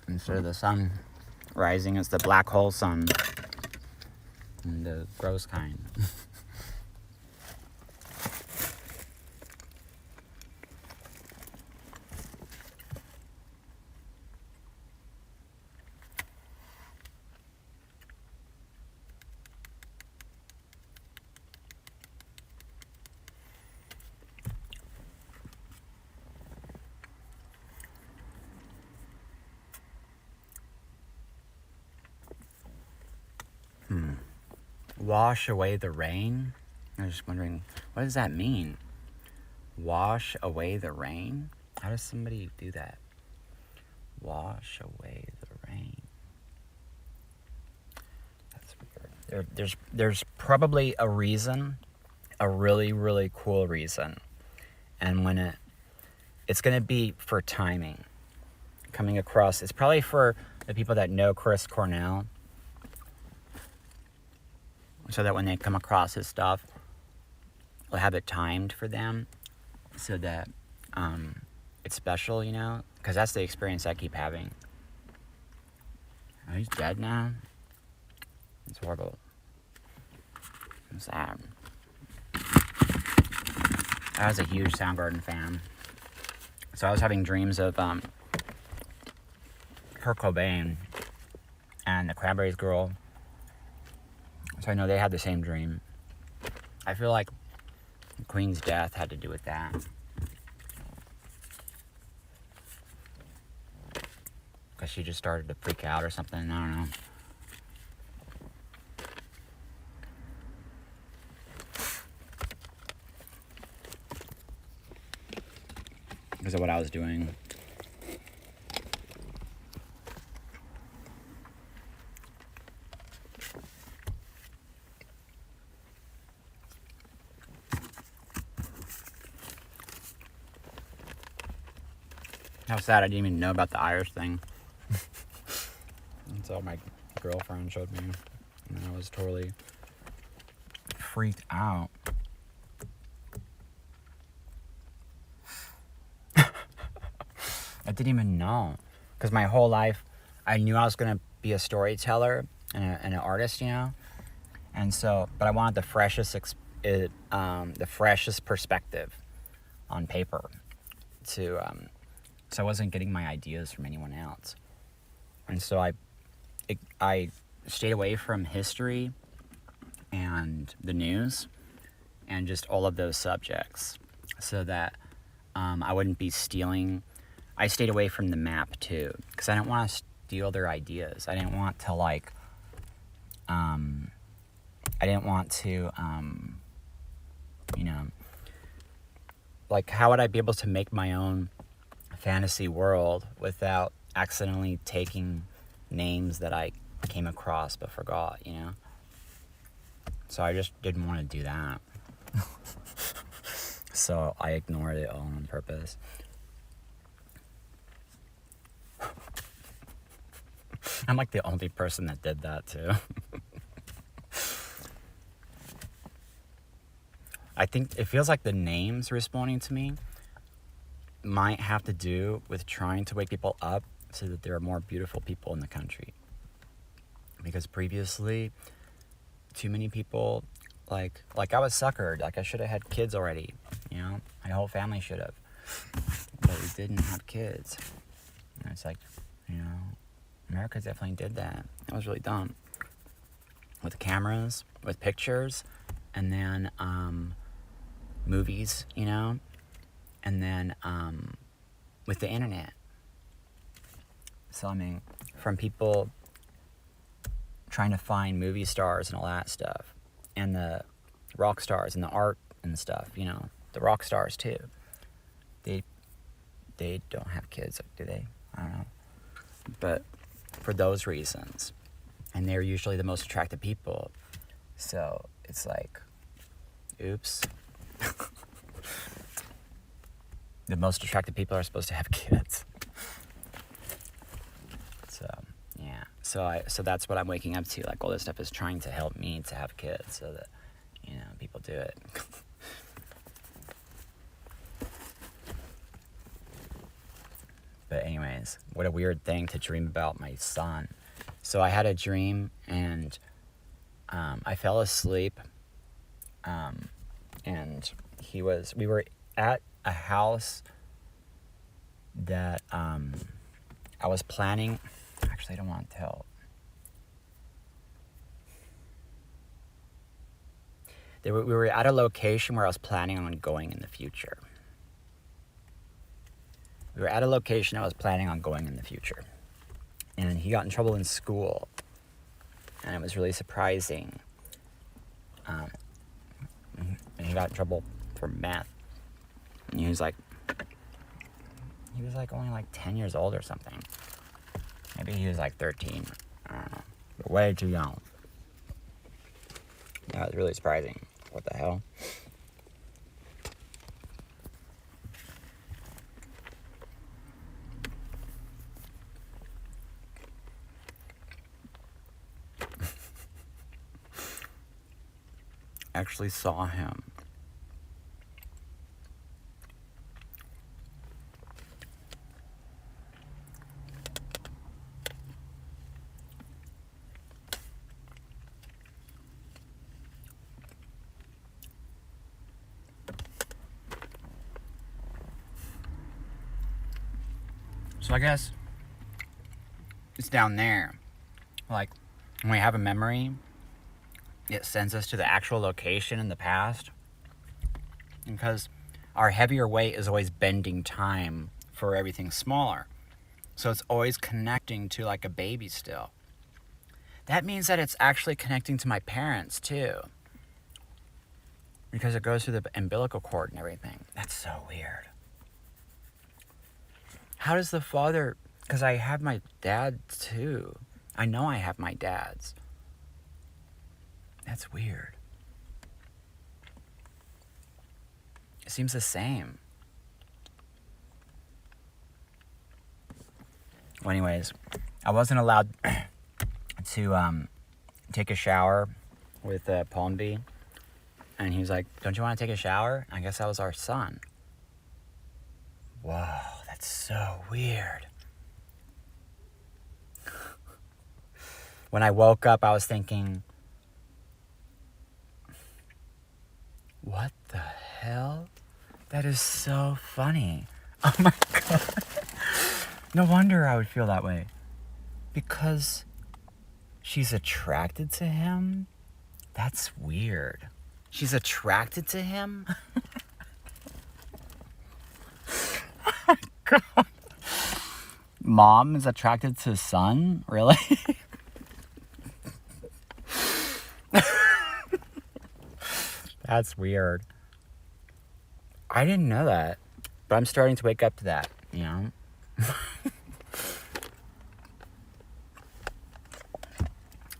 Speaker 1: Instead of the sun rising, it's the black hole sun, and the gross kind. Wash away the rain. I was just wondering, what does that mean? Wash away the rain? How does somebody do that? Wash away the rain. That's weird. There's probably a reason, a really, really cool reason. And when it's going to be for timing. Coming across, it's probably for the people that know Chris Cornell, so that when they come across his stuff, they'll have it timed for them, so that it's special, you know, because that's the experience I keep having. Oh, he's dead now? It's horrible. I'm sad. I was a huge Soundgarden fan, so I was having dreams of Kurt Cobain and the Cranberries girl. So I know they had the same dream. I feel like Queen's death had to do with that. Because she just started to freak out or something. I don't know. Because of what I was doing. How sad I didn't even know about the Irish thing. That's all my girlfriend showed me. And I was totally freaked out. I didn't even know. Because my whole life, I knew I was going to be a storyteller and an artist, you know? And so, but I wanted the freshest perspective on paper to, so I wasn't getting my ideas from anyone else. And so I stayed away from history and the news and just all of those subjects so that I wouldn't be stealing. I stayed away from the map too, because I didn't want to steal their ideas. I didn't want to you know, like, how would I be able to make my own fantasy world without accidentally taking names that I came across but forgot, you know? So I just didn't want to do that. So I ignored it all on purpose. I'm like the only person that did that too. I think it feels like the names responding to me might have to do with trying to wake people up so that there are more beautiful people in the country. Because previously, too many people, like I was suckered. Like, I should have had kids already, you know? My whole family should have. But we didn't have kids. And it's like, you know, America definitely did that. That was really dumb. With cameras, with pictures, and then movies, you know? And then with the internet. So, I mean, from people trying to find movie stars and all that stuff, and the rock stars and the art and stuff, you know, the rock stars too. They don't have kids, do they? I don't know. But for those reasons, and they're usually the most attractive people. So it's like, oops. The most attractive people are supposed to have kids. So, yeah. So that's what I'm waking up to. Like, all this stuff is trying to help me to have kids so that, you know, people do it. But anyways, what a weird thing to dream about my son. So I had a dream, and I fell asleep, and we were at a house that I was planning. Actually, I don't want to tell. We were at a location where I was planning on going in the future. We were at a location I was planning on going in the future. And he got in trouble in school. And it was really surprising. he got in trouble for meth. And he was like only like 10 years old or something. Maybe he was like 13. I don't know. But way too young. That was really surprising. What the hell? Actually saw him. So I guess it's down there. Like, when we have a memory, it sends us to the actual location in the past. Because our heavier weight is always bending time for everything smaller. So it's always connecting to like a baby still. That means that it's actually connecting to my parents too. Because it goes through the umbilical cord and everything. That's so weird. How does the father... Because I have my dad too. I know I have my dad's. That's weird. It seems the same. Well, anyways, I wasn't allowed to take a shower with Palm Bee. And he was like, don't you want to take a shower? I guess that was our son. Whoa, that's so weird. When I woke up, I was thinking, what the hell? That is so funny. Oh my God. No wonder I would feel that way. Because she's attracted to him? That's weird. She's attracted to him? Oh my God. Mom is attracted to son? Really? That's weird. I didn't know that. But I'm starting to wake up to that, you know?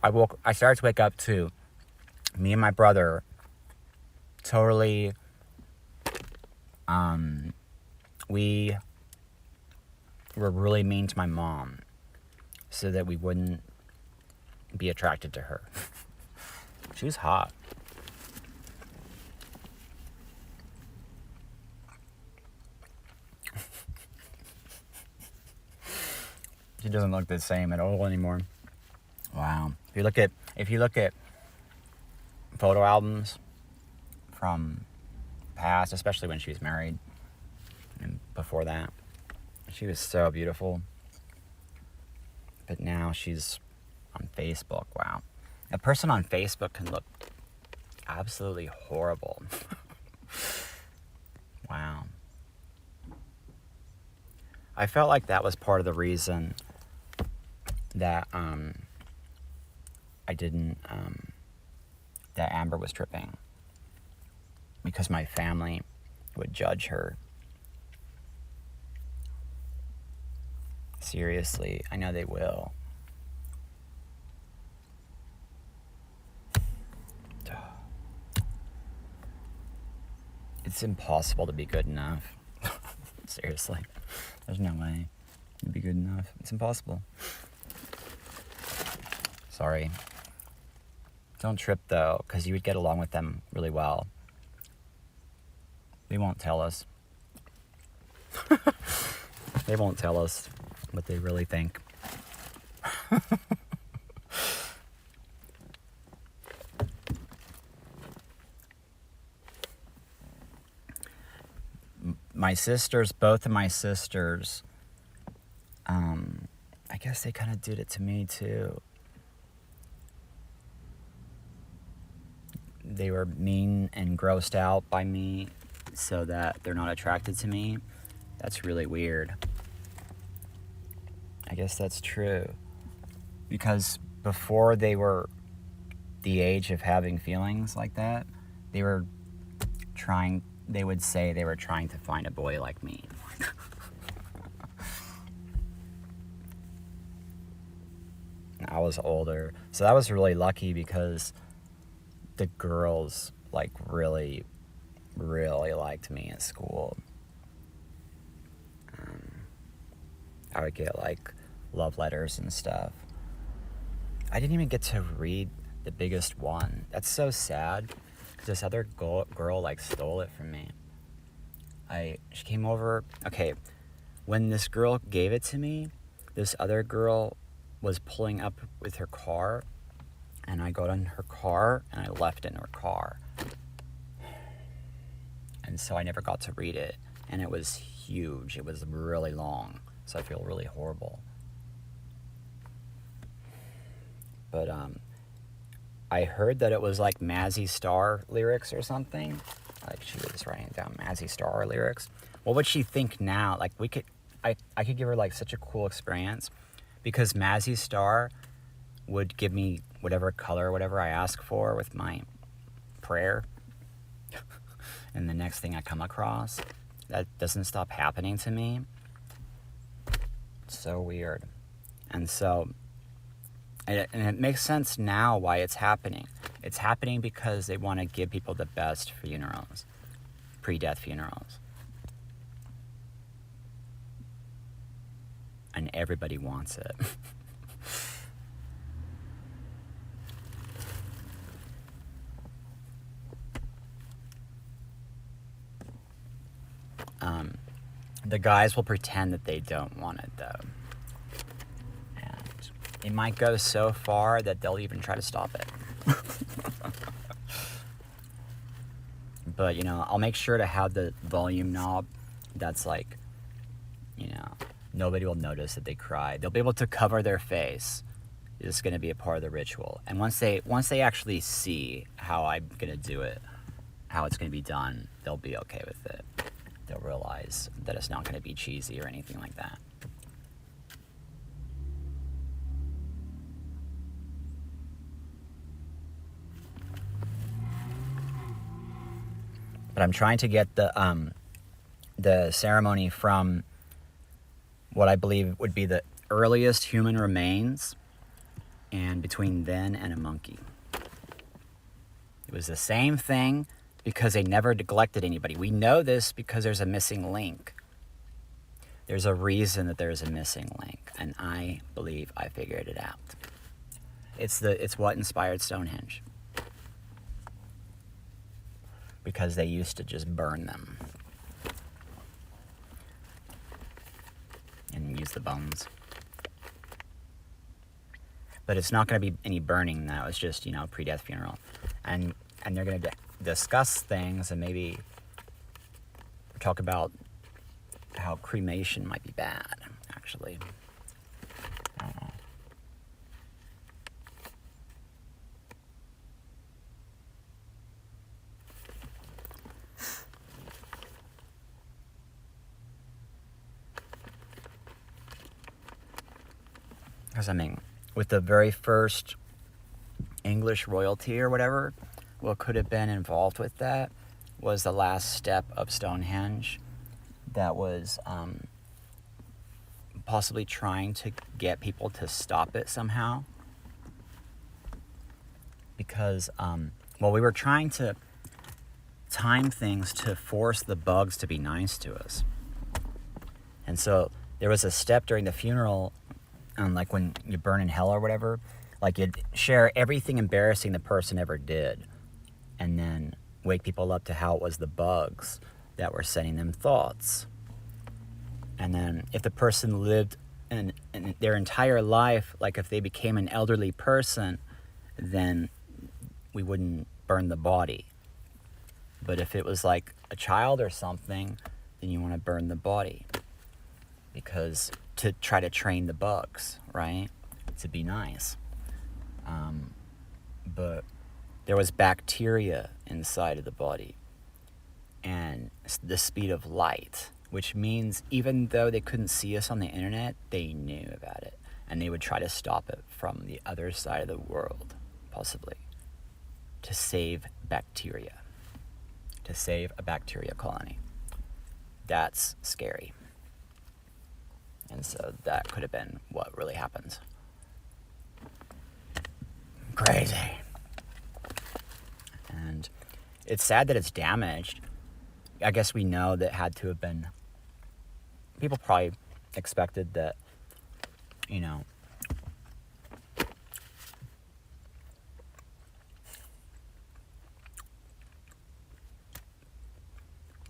Speaker 1: I started to wake up to me and my brother totally, we were really mean to my mom so that we wouldn't be attracted to her. She was hot. She doesn't look the same at all anymore. Wow. If you look at photo albums from past, especially when she was married and before that, she was so beautiful. But now she's on Facebook. Wow. A person on Facebook can look absolutely horrible. Wow. I felt like that was part of the reason that I didn't that Amber was tripping, because my family would judge her. Seriously, I know they will. It's impossible to be good enough. Seriously. There's no way you'd be good enough. It's impossible. Sorry. Don't trip, though, because you would get along with them really well. They won't tell us. They won't tell us what they really think. My sisters, both of my sisters, I guess they kind of did it to me too. They were mean and grossed out by me so that they're not attracted to me. That's really weird. I guess that's true. Because before they were the age of having feelings like that, they were they would say they were trying to find a boy like me. I was older, so that was really lucky because the girls like really liked me at school. I would get like love letters and stuff. I didn't even get to read the biggest one. That's so sad, because this other girl like stole it from me. She came over. Okay, when this girl gave it to me, this other girl was pulling up with her car, and I got in her car and I left in her car. And so I never got to read it, and it was huge. It was really long, so I feel really horrible. But I heard that it was like Mazzy Star lyrics or something. Like she was writing down Mazzy Star lyrics. What would she think now? Like I could give her like such a cool experience, because Mazzy Star would give me whatever color, whatever I ask for with my prayer. And the next thing I come across, that doesn't stop happening to me. It's so weird. And it makes sense now why it's happening. It's happening because they want to give people the best funerals, pre-death funerals. And everybody wants it. The guys will pretend that they don't want it, though. And it might go so far that they'll even try to stop it. But, I'll make sure to have the volume knob that's like, nobody will notice that they cried. They'll be able to cover their face. It's going to be a part of the ritual. And once they actually see how I'm going to do it, how it's going to be done, they'll be okay with it. They'll realize that it's not going to be cheesy or anything like that. But I'm trying to get the ceremony from what I believe would be the earliest human remains, and between then and a monkey. It was the same thing, because they never neglected anybody. We know this because there's a missing link. There's a reason that there's a missing link, and I believe I figured it out. It's what inspired Stonehenge. Because they used to just burn them and use the bones. But it's not going to be any burning now. It's just, pre-death funeral. And they're going to discuss things and maybe talk about how cremation might be bad, actually. I don't know. Because, with the very first English royalty or whatever, what could have been involved with that was the last step of Stonehenge that was possibly trying to get people to stop it somehow. Because, we were trying to time things to force the bugs to be nice to us. And so there was a step during the funeral, like when you burn in hell or whatever, like you'd share everything embarrassing the person ever did, and then wake people up to how it was the bugs that were sending them thoughts. And then if the person lived in their entire life, like if they became an elderly person, then we wouldn't burn the body. But if it was like a child or something, then you want to burn the body. Because to try to train the bugs, right? To be nice. But there was bacteria inside of the body. And the speed of light, which means even though they couldn't see us on the internet, they knew about it. And they would try to stop it from the other side of the world, possibly, to save bacteria, to save a bacteria colony. That's scary. And so that could have been what really happened. Crazy. And it's sad that it's damaged. I guess we know that had to have been... People probably expected that, you know...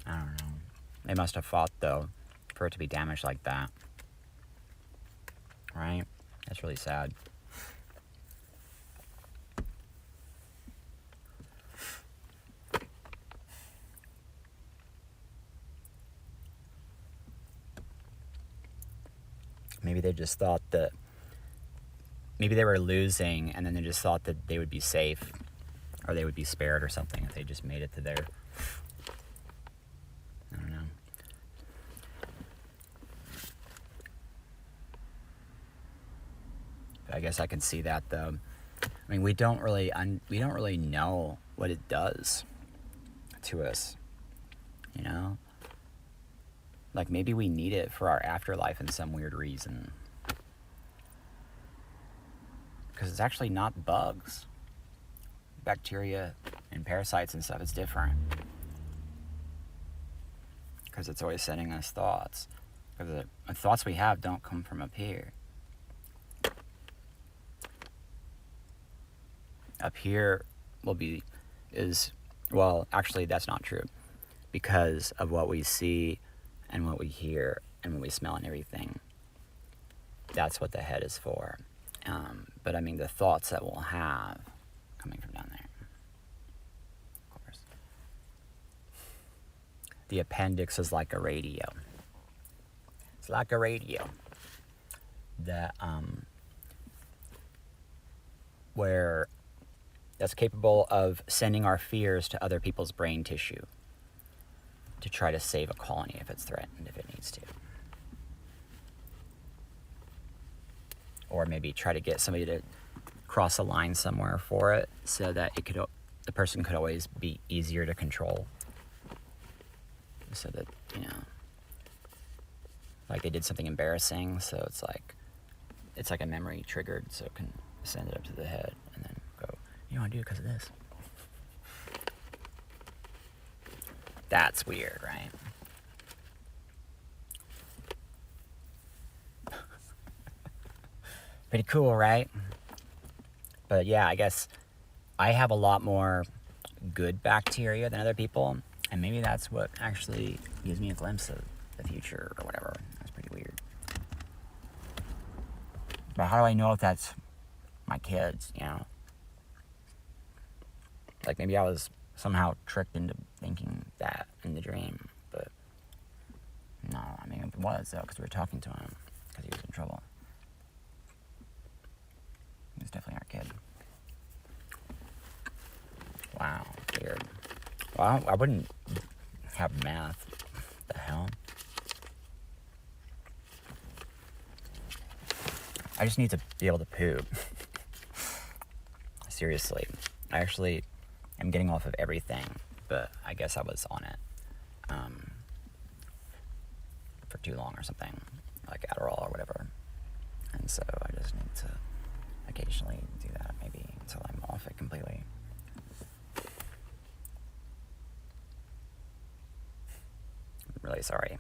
Speaker 1: I don't know. They must have fought, though, for it to be damaged like that. Right? That's really sad. Maybe they just thought that... Maybe they were losing, and then they just thought that they would be safe, or they would be spared or something if they just made it to their... I don't know. I guess I can see that, though. I mean, we don't really know what it does to us, you know? Like, maybe we need it for our afterlife in some weird reason. Because it's actually not bugs. Bacteria and parasites and stuff, it's different. Because it's always sending us thoughts. Because the thoughts we have don't come from up here. Up here well, actually that's not true. Because of what we see and what we hear and what we smell and everything. That's what the head is for. But I mean, the thoughts that we'll have coming from down there. Of course. The appendix is like a radio. It's like a radio that, that's capable of sending our fears to other people's brain tissue to try to save a colony if it's threatened, if it needs to. Or maybe try to get somebody to cross a line somewhere for it so that the person could always be easier to control. So that, you know, like they did something embarrassing, so it's like a memory triggered, so it can send it up to the head and then go, you don't want to do it because of this. That's weird, right? Pretty cool, right? But yeah, I guess I have a lot more good bacteria than other people, and maybe that's what actually gives me a glimpse of the future or whatever. That's pretty weird. But how do I know if that's my kids, you know? Like, maybe I was somehow tricked into thinking that in the dream, but no, I mean, it was, though, because we were talking to him, because he was in trouble. He was definitely our kid. Wow, weird. Well, I wouldn't have math. What the hell? I just need to be able to poop. Seriously. I actually am getting off of everything, but I guess I was on it for too long or something, like Adderall or whatever. And so I just need to occasionally do that, maybe until I'm off it completely. I'm really sorry.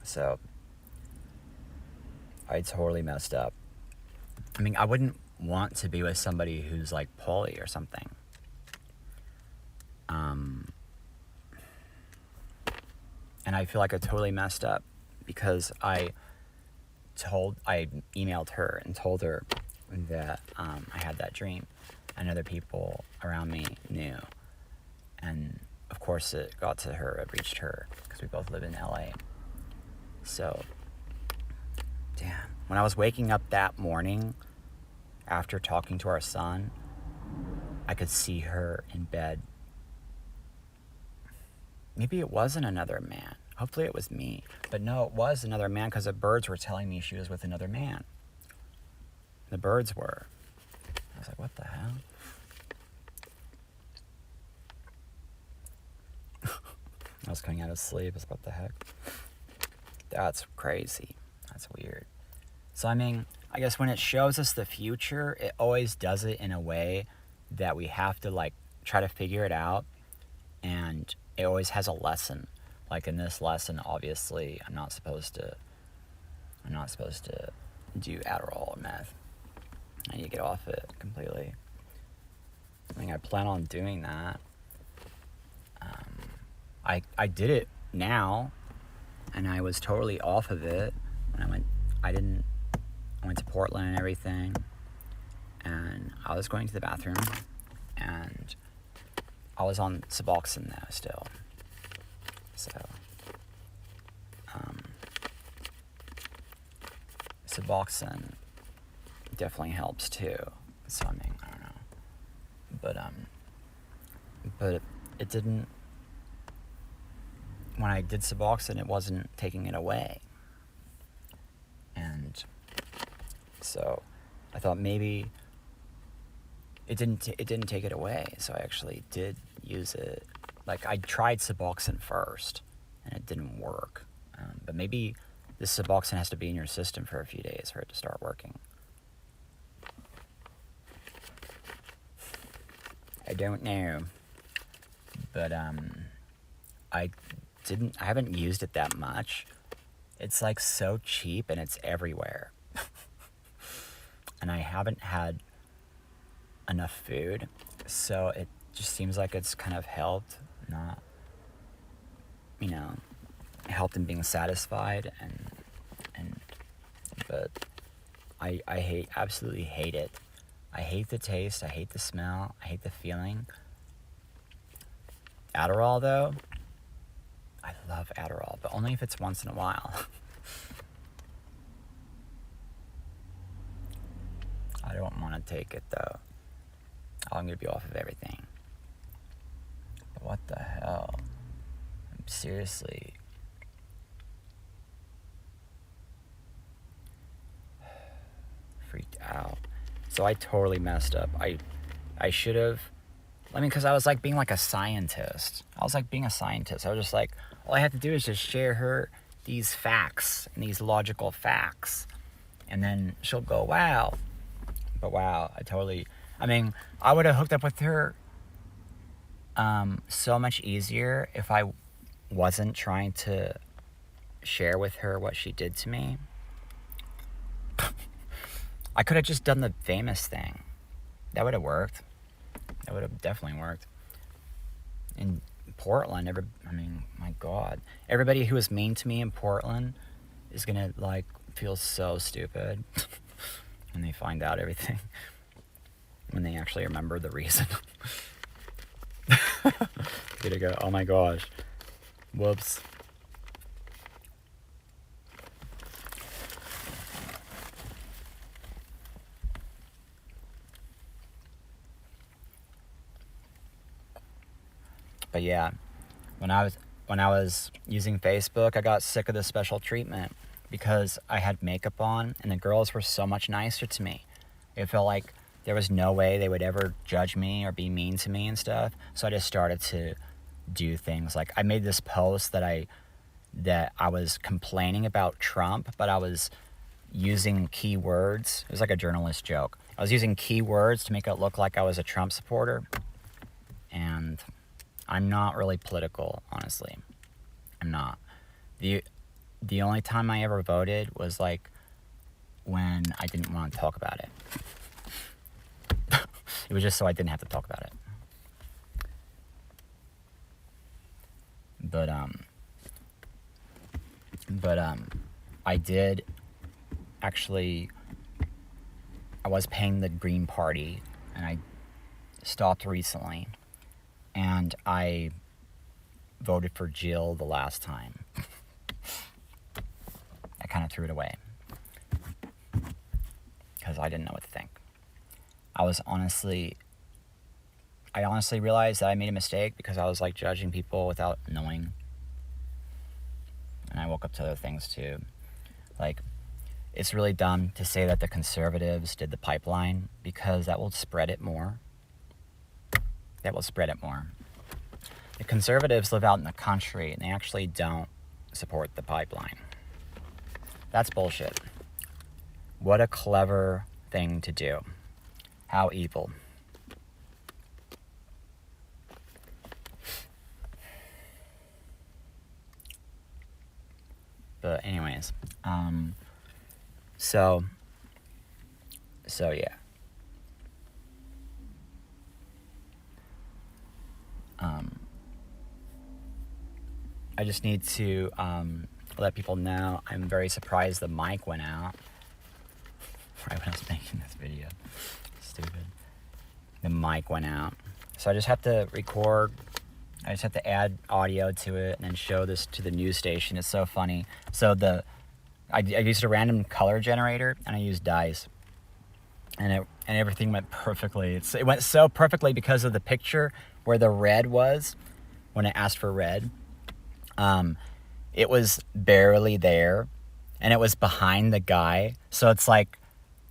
Speaker 1: So I totally messed up. I mean, I wouldn't want to be with somebody who's like poly or something. And I feel like I totally messed up because I emailed her and told her that I had that dream, and other people around me knew. And of course it got to her, it reached her, because we both live in LA. So, damn. When I was waking up that morning, after talking to our son, I could see her in bed. Maybe it wasn't another man. Hopefully it was me. But no, it was another man, because the birds were telling me she was with another man. The birds were. was like, what the hell? I was coming out of sleep. I was like, what the heck? That's crazy. That's weird. So, I mean, I guess when it shows us the future, it always does it in a way that we have to, like, try to figure it out. And it always has a lesson. Like, in this lesson, obviously, I'm not supposed to do Adderall or meth. I need to get off it completely. I mean, I plan on doing that. I did it now, and I was totally off of it when I went to Portland and everything, and I was going to the bathroom, and I was on Suboxone though still. So, Suboxone definitely helps too. So, I mean, I don't know. But it didn't, when I did Suboxone, it wasn't taking it away. And so I thought maybe it didn't take it away. So I actually did use it. Like, I tried Suboxone first, and it didn't work. But maybe this Suboxone has to be in your system for a few days for it to start working. I don't know. But I haven't used it that much. It's like so cheap and it's everywhere. And I haven't had enough food, so it just seems like it's kind of helped, not, helped in being satisfied, but I absolutely hate it. I hate the taste, I hate the smell, I hate the feeling. Adderall, though, I love Adderall, but only if it's once in a while. I don't want to take it, though. I'm going to be off of everything. But what the hell? I'm seriously... freaked out. So I totally messed up. I should have... because I was like being like a scientist. I was just like, all I have to do is just share her these facts and these logical facts. And then she'll go, wow. But wow, I would have hooked up with her so much easier if I wasn't trying to share with her what she did to me. I could have just done the famous thing. That would have worked. That would have definitely worked. In Portland, my God. Everybody who was mean to me in Portland is gonna, feel so stupid when they find out everything. When they actually remember the reason. Gonna go, oh my gosh. Whoops. But yeah, when I was using Facebook, I got sick of the special treatment because I had makeup on and the girls were so much nicer to me. It felt like there was no way they would ever judge me or be mean to me and stuff. So I just started to do things. Like, I made this post that I was complaining about Trump, but I was using keywords. It was like a journalist joke. I was using keywords to make it look like I was a Trump supporter. And I'm not really political, honestly. I'm not. The only time I ever voted was when I didn't want to talk about it. It was just so I didn't have to talk about it. But I did actually, I was paying the Green Party, and I stopped recently. And I voted for Jill the last time. I kind of threw it away because I didn't know what to think. I honestly realized that I made a mistake because I was judging people without knowing. And I woke up to other things too. it's really dumb to say that the conservatives did the pipeline, because that will spread it more. That will spread it more. The conservatives live out in the country and they actually don't support the pipeline. That's bullshit. What a clever thing to do. How evil. But anyways, so yeah. I just need to let people know I'm very surprised the mic went out right when I was making this video. Stupid. The mic went out. So I just have to record. I just have to add audio to it and then show this to the news station. It's so funny. So I used a random color generator and I used dyes. And everything went perfectly. It went so perfectly because of the picture where the red was when I asked for red. It was barely there, and it was behind the guy. So it's like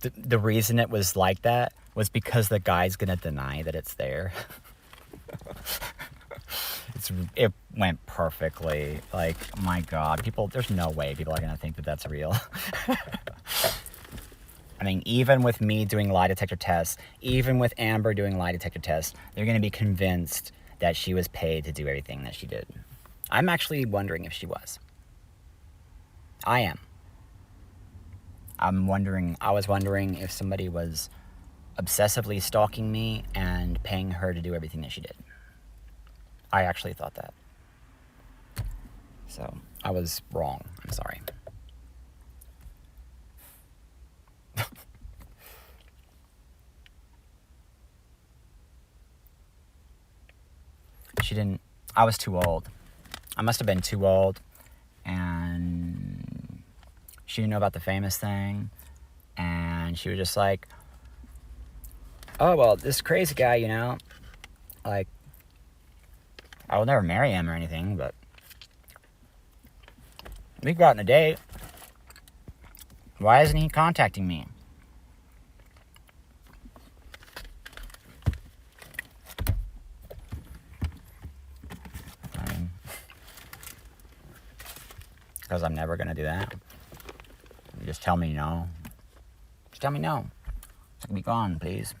Speaker 1: the reason it was like that was because the guy's gonna deny that it's there. It went perfectly. Like, my God, there's no way people are gonna think that that's real. I mean, even with me doing lie detector tests, even with Amber doing lie detector tests, they're gonna be convinced that she was paid to do everything that she did. I'm actually wondering if she was. I am. I was wondering if somebody was obsessively stalking me and paying her to do everything that she did. I actually thought that. So, I was wrong. I'm sorry. I was too old. I must have been too old, and she didn't know about the famous thing, and she was just like, oh, well, this crazy guy, like, I will never marry him or anything, but we go out on a date. Why isn't he contacting me? Because I'm never going to do that. You just tell me no. Just tell me no. I can be gone, please.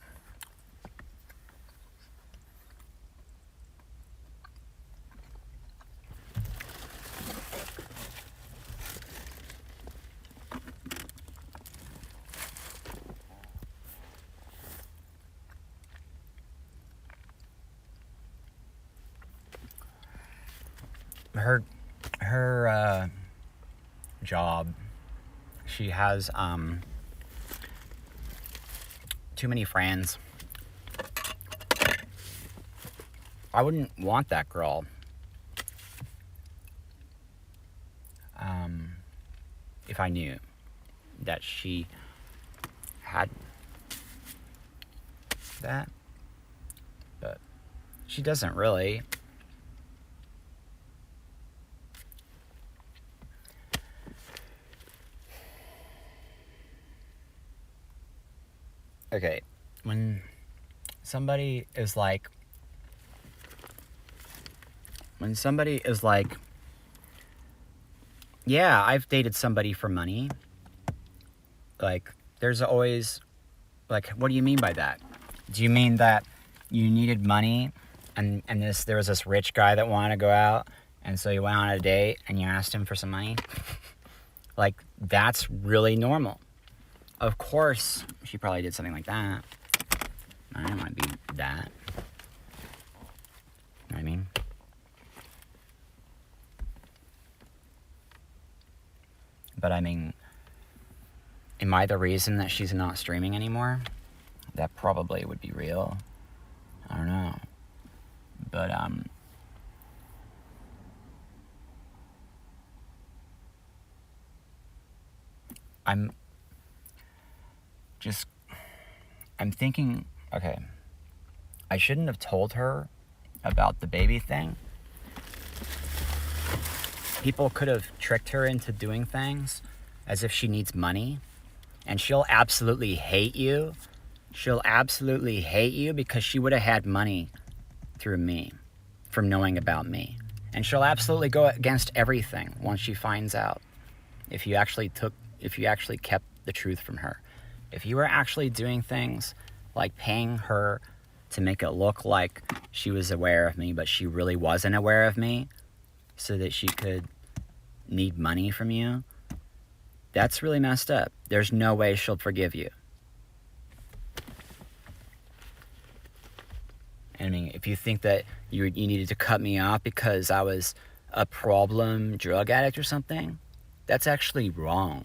Speaker 1: Her job, she has too many friends. I wouldn't want that girl. If I knew that she had that, but she doesn't really. Okay, when somebody is like, yeah, I've dated somebody for money, like, there's always, like, what do you mean by that? Do you mean that you needed money and there was this rich guy that wanted to go out, and so you went on a date and you asked him for some money? Like, that's really normal. Of course, she probably did something like that. It might be that. You know what I mean? But I mean, am I the reason that she's not streaming anymore? That probably would be real. I don't know. But, I'm thinking, okay, I shouldn't have told her about the baby thing. People could have tricked her into doing things as if she needs money And she'll absolutely hate you. She'll absolutely hate you because she would have had money through me, from knowing about me. And she'll absolutely go against everything once she finds out. If you actually kept the truth from her. If you were actually doing things like paying her to make it look like she was aware of me, but she really wasn't aware of me, so that she could need money from you, that's really messed up. There's no way she'll forgive you. I mean, if you think that you needed to cut me off because I was a problem drug addict or something, that's actually wrong.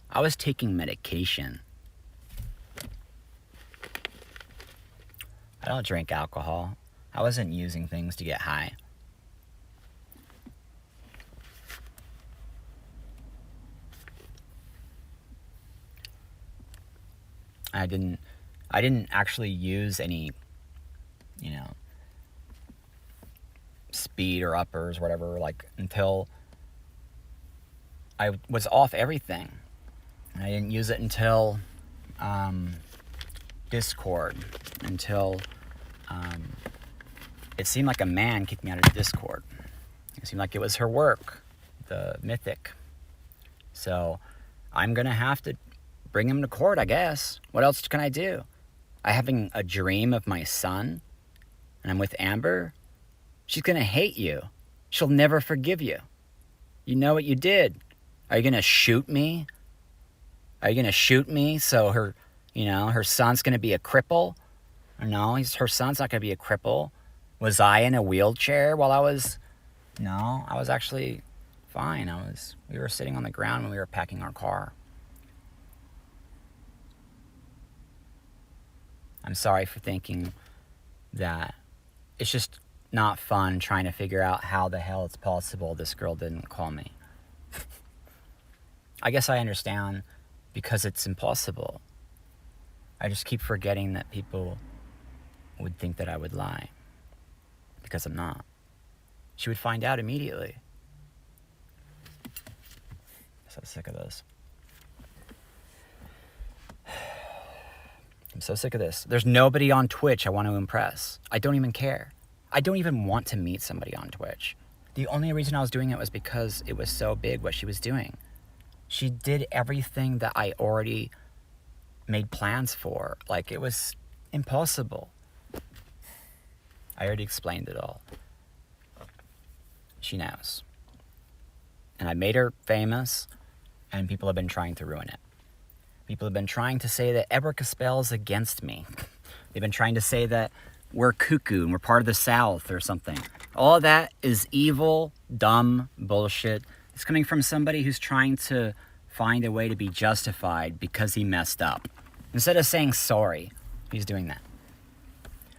Speaker 1: I was taking medication. I don't drink alcohol. I wasn't using things to get high. I didn't actually use any, speed or uppers or whatever, like, until I was off everything. And I didn't use it until Discord, until it seemed like a man kicked me out of Discord. It seemed like it was her work, the Mythic. So I'm going to have to bring him to court, I guess. What else can I do? I'm having a dream of my son, and I'm with Amber. She's going to hate you. She'll never forgive you. You know what you did. Are you going to shoot me? Are you going to shoot me so her son's going to be a cripple? No, her son's not going to be a cripple. Was I in a wheelchair while I was... No, I was actually fine. We were sitting on the ground when we were packing our car. I'm sorry for thinking that it's just not fun trying to figure out how the hell it's possible this girl didn't call me. I guess I understand because it's impossible. I just keep forgetting that people would think that I would lie because I'm not. She would find out immediately. I'm so sick of this. I'm so sick of this. There's nobody on Twitch I want to impress. I don't even care. I don't even want to meet somebody on Twitch. The only reason I was doing it was because it was so big what she was doing. She did everything that I already made plans for. Like, it was impossible. I already explained it all. She knows. And I made her famous, and people have been trying to ruin it. People have been trying to say that Ebrika Spell is against me. They've been trying to say that we're cuckoo and we're part of the South or something. All of that is evil, dumb bullshit. It's coming from somebody who's trying to find a way to be justified because he messed up. Instead of saying sorry, he's doing that.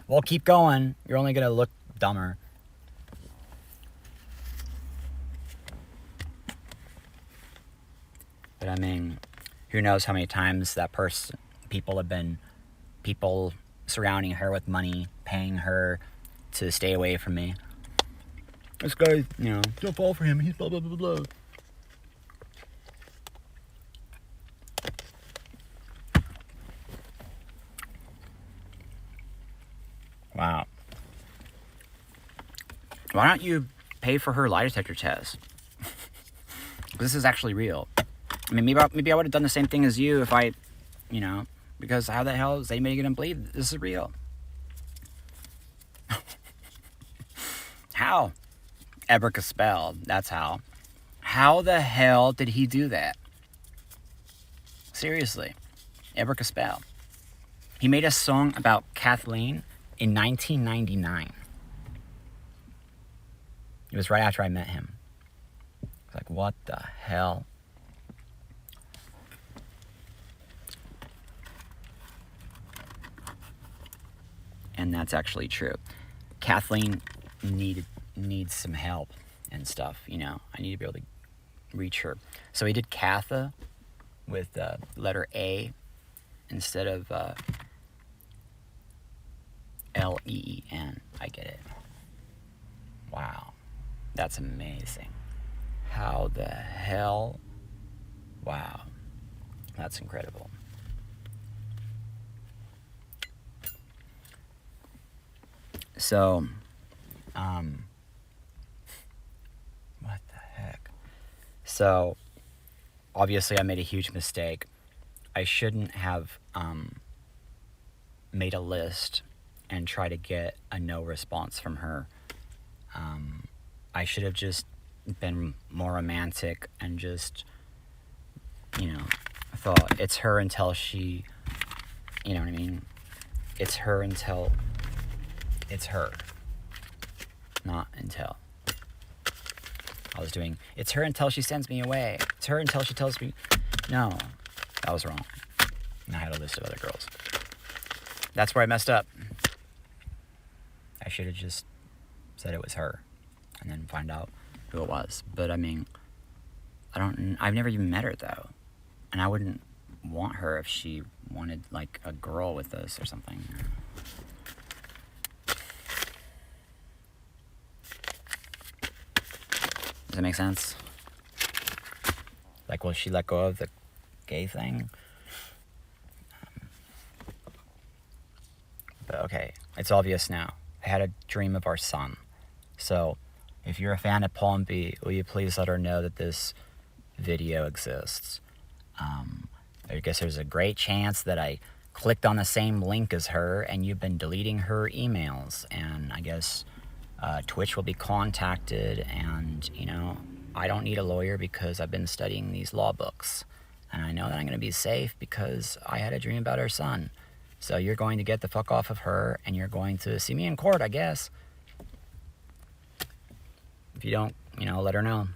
Speaker 1: Well, keep going. You're only going to look dumber. But I mean, who knows how many times that people surrounding her with money, paying her to stay away from me. This guy, don't fall for him. He's blah, blah, blah, blah. Wow. Why don't you pay for her lie detector test? This is actually real. I mean, maybe I would have done the same thing as you if I, because how the hell is anybody going to believe this is real? How? Ebrika Spell, that's how. How the hell did he do that? Seriously. Ebrika Spell. He made a song about Kathleen in 1999. It was right after I met him. It's like, what the hell? And that's actually true. Kathleen needs some help and stuff, I need to be able to reach her. So he did Katha with letter A instead of Leen. I get it. Wow. That's amazing. How the hell? Wow. That's incredible. So, what the heck? So, obviously I made a huge mistake. I shouldn't have made a list and try to get a no response from her. I should have just been more romantic and just, thought it's her until she, you know what I mean? It's her until it's her. Not until. I was doing, it's her until she sends me away. It's her until she tells me, no, that was wrong. And I had a list of other girls. That's where I messed up. I should have just said it was her and then find out who it was. But I mean, I've never even met her though. And I wouldn't want her if she wanted like a girl with us or something. Does that make sense? Like, will she let go of the gay thing? But okay, it's obvious now. I had a dream of our son. So, if you're a fan of Palm B, will you please let her know that this video exists? I guess there's a great chance that I clicked on the same link as her and you've been deleting her emails. And I guess Twitch will be contacted and, I don't need a lawyer because I've been studying these law books. And I know that I'm going to be safe because I had a dream about her son. So you're going to get the fuck off of her and you're going to see me in court, I guess. If you don't, let her know.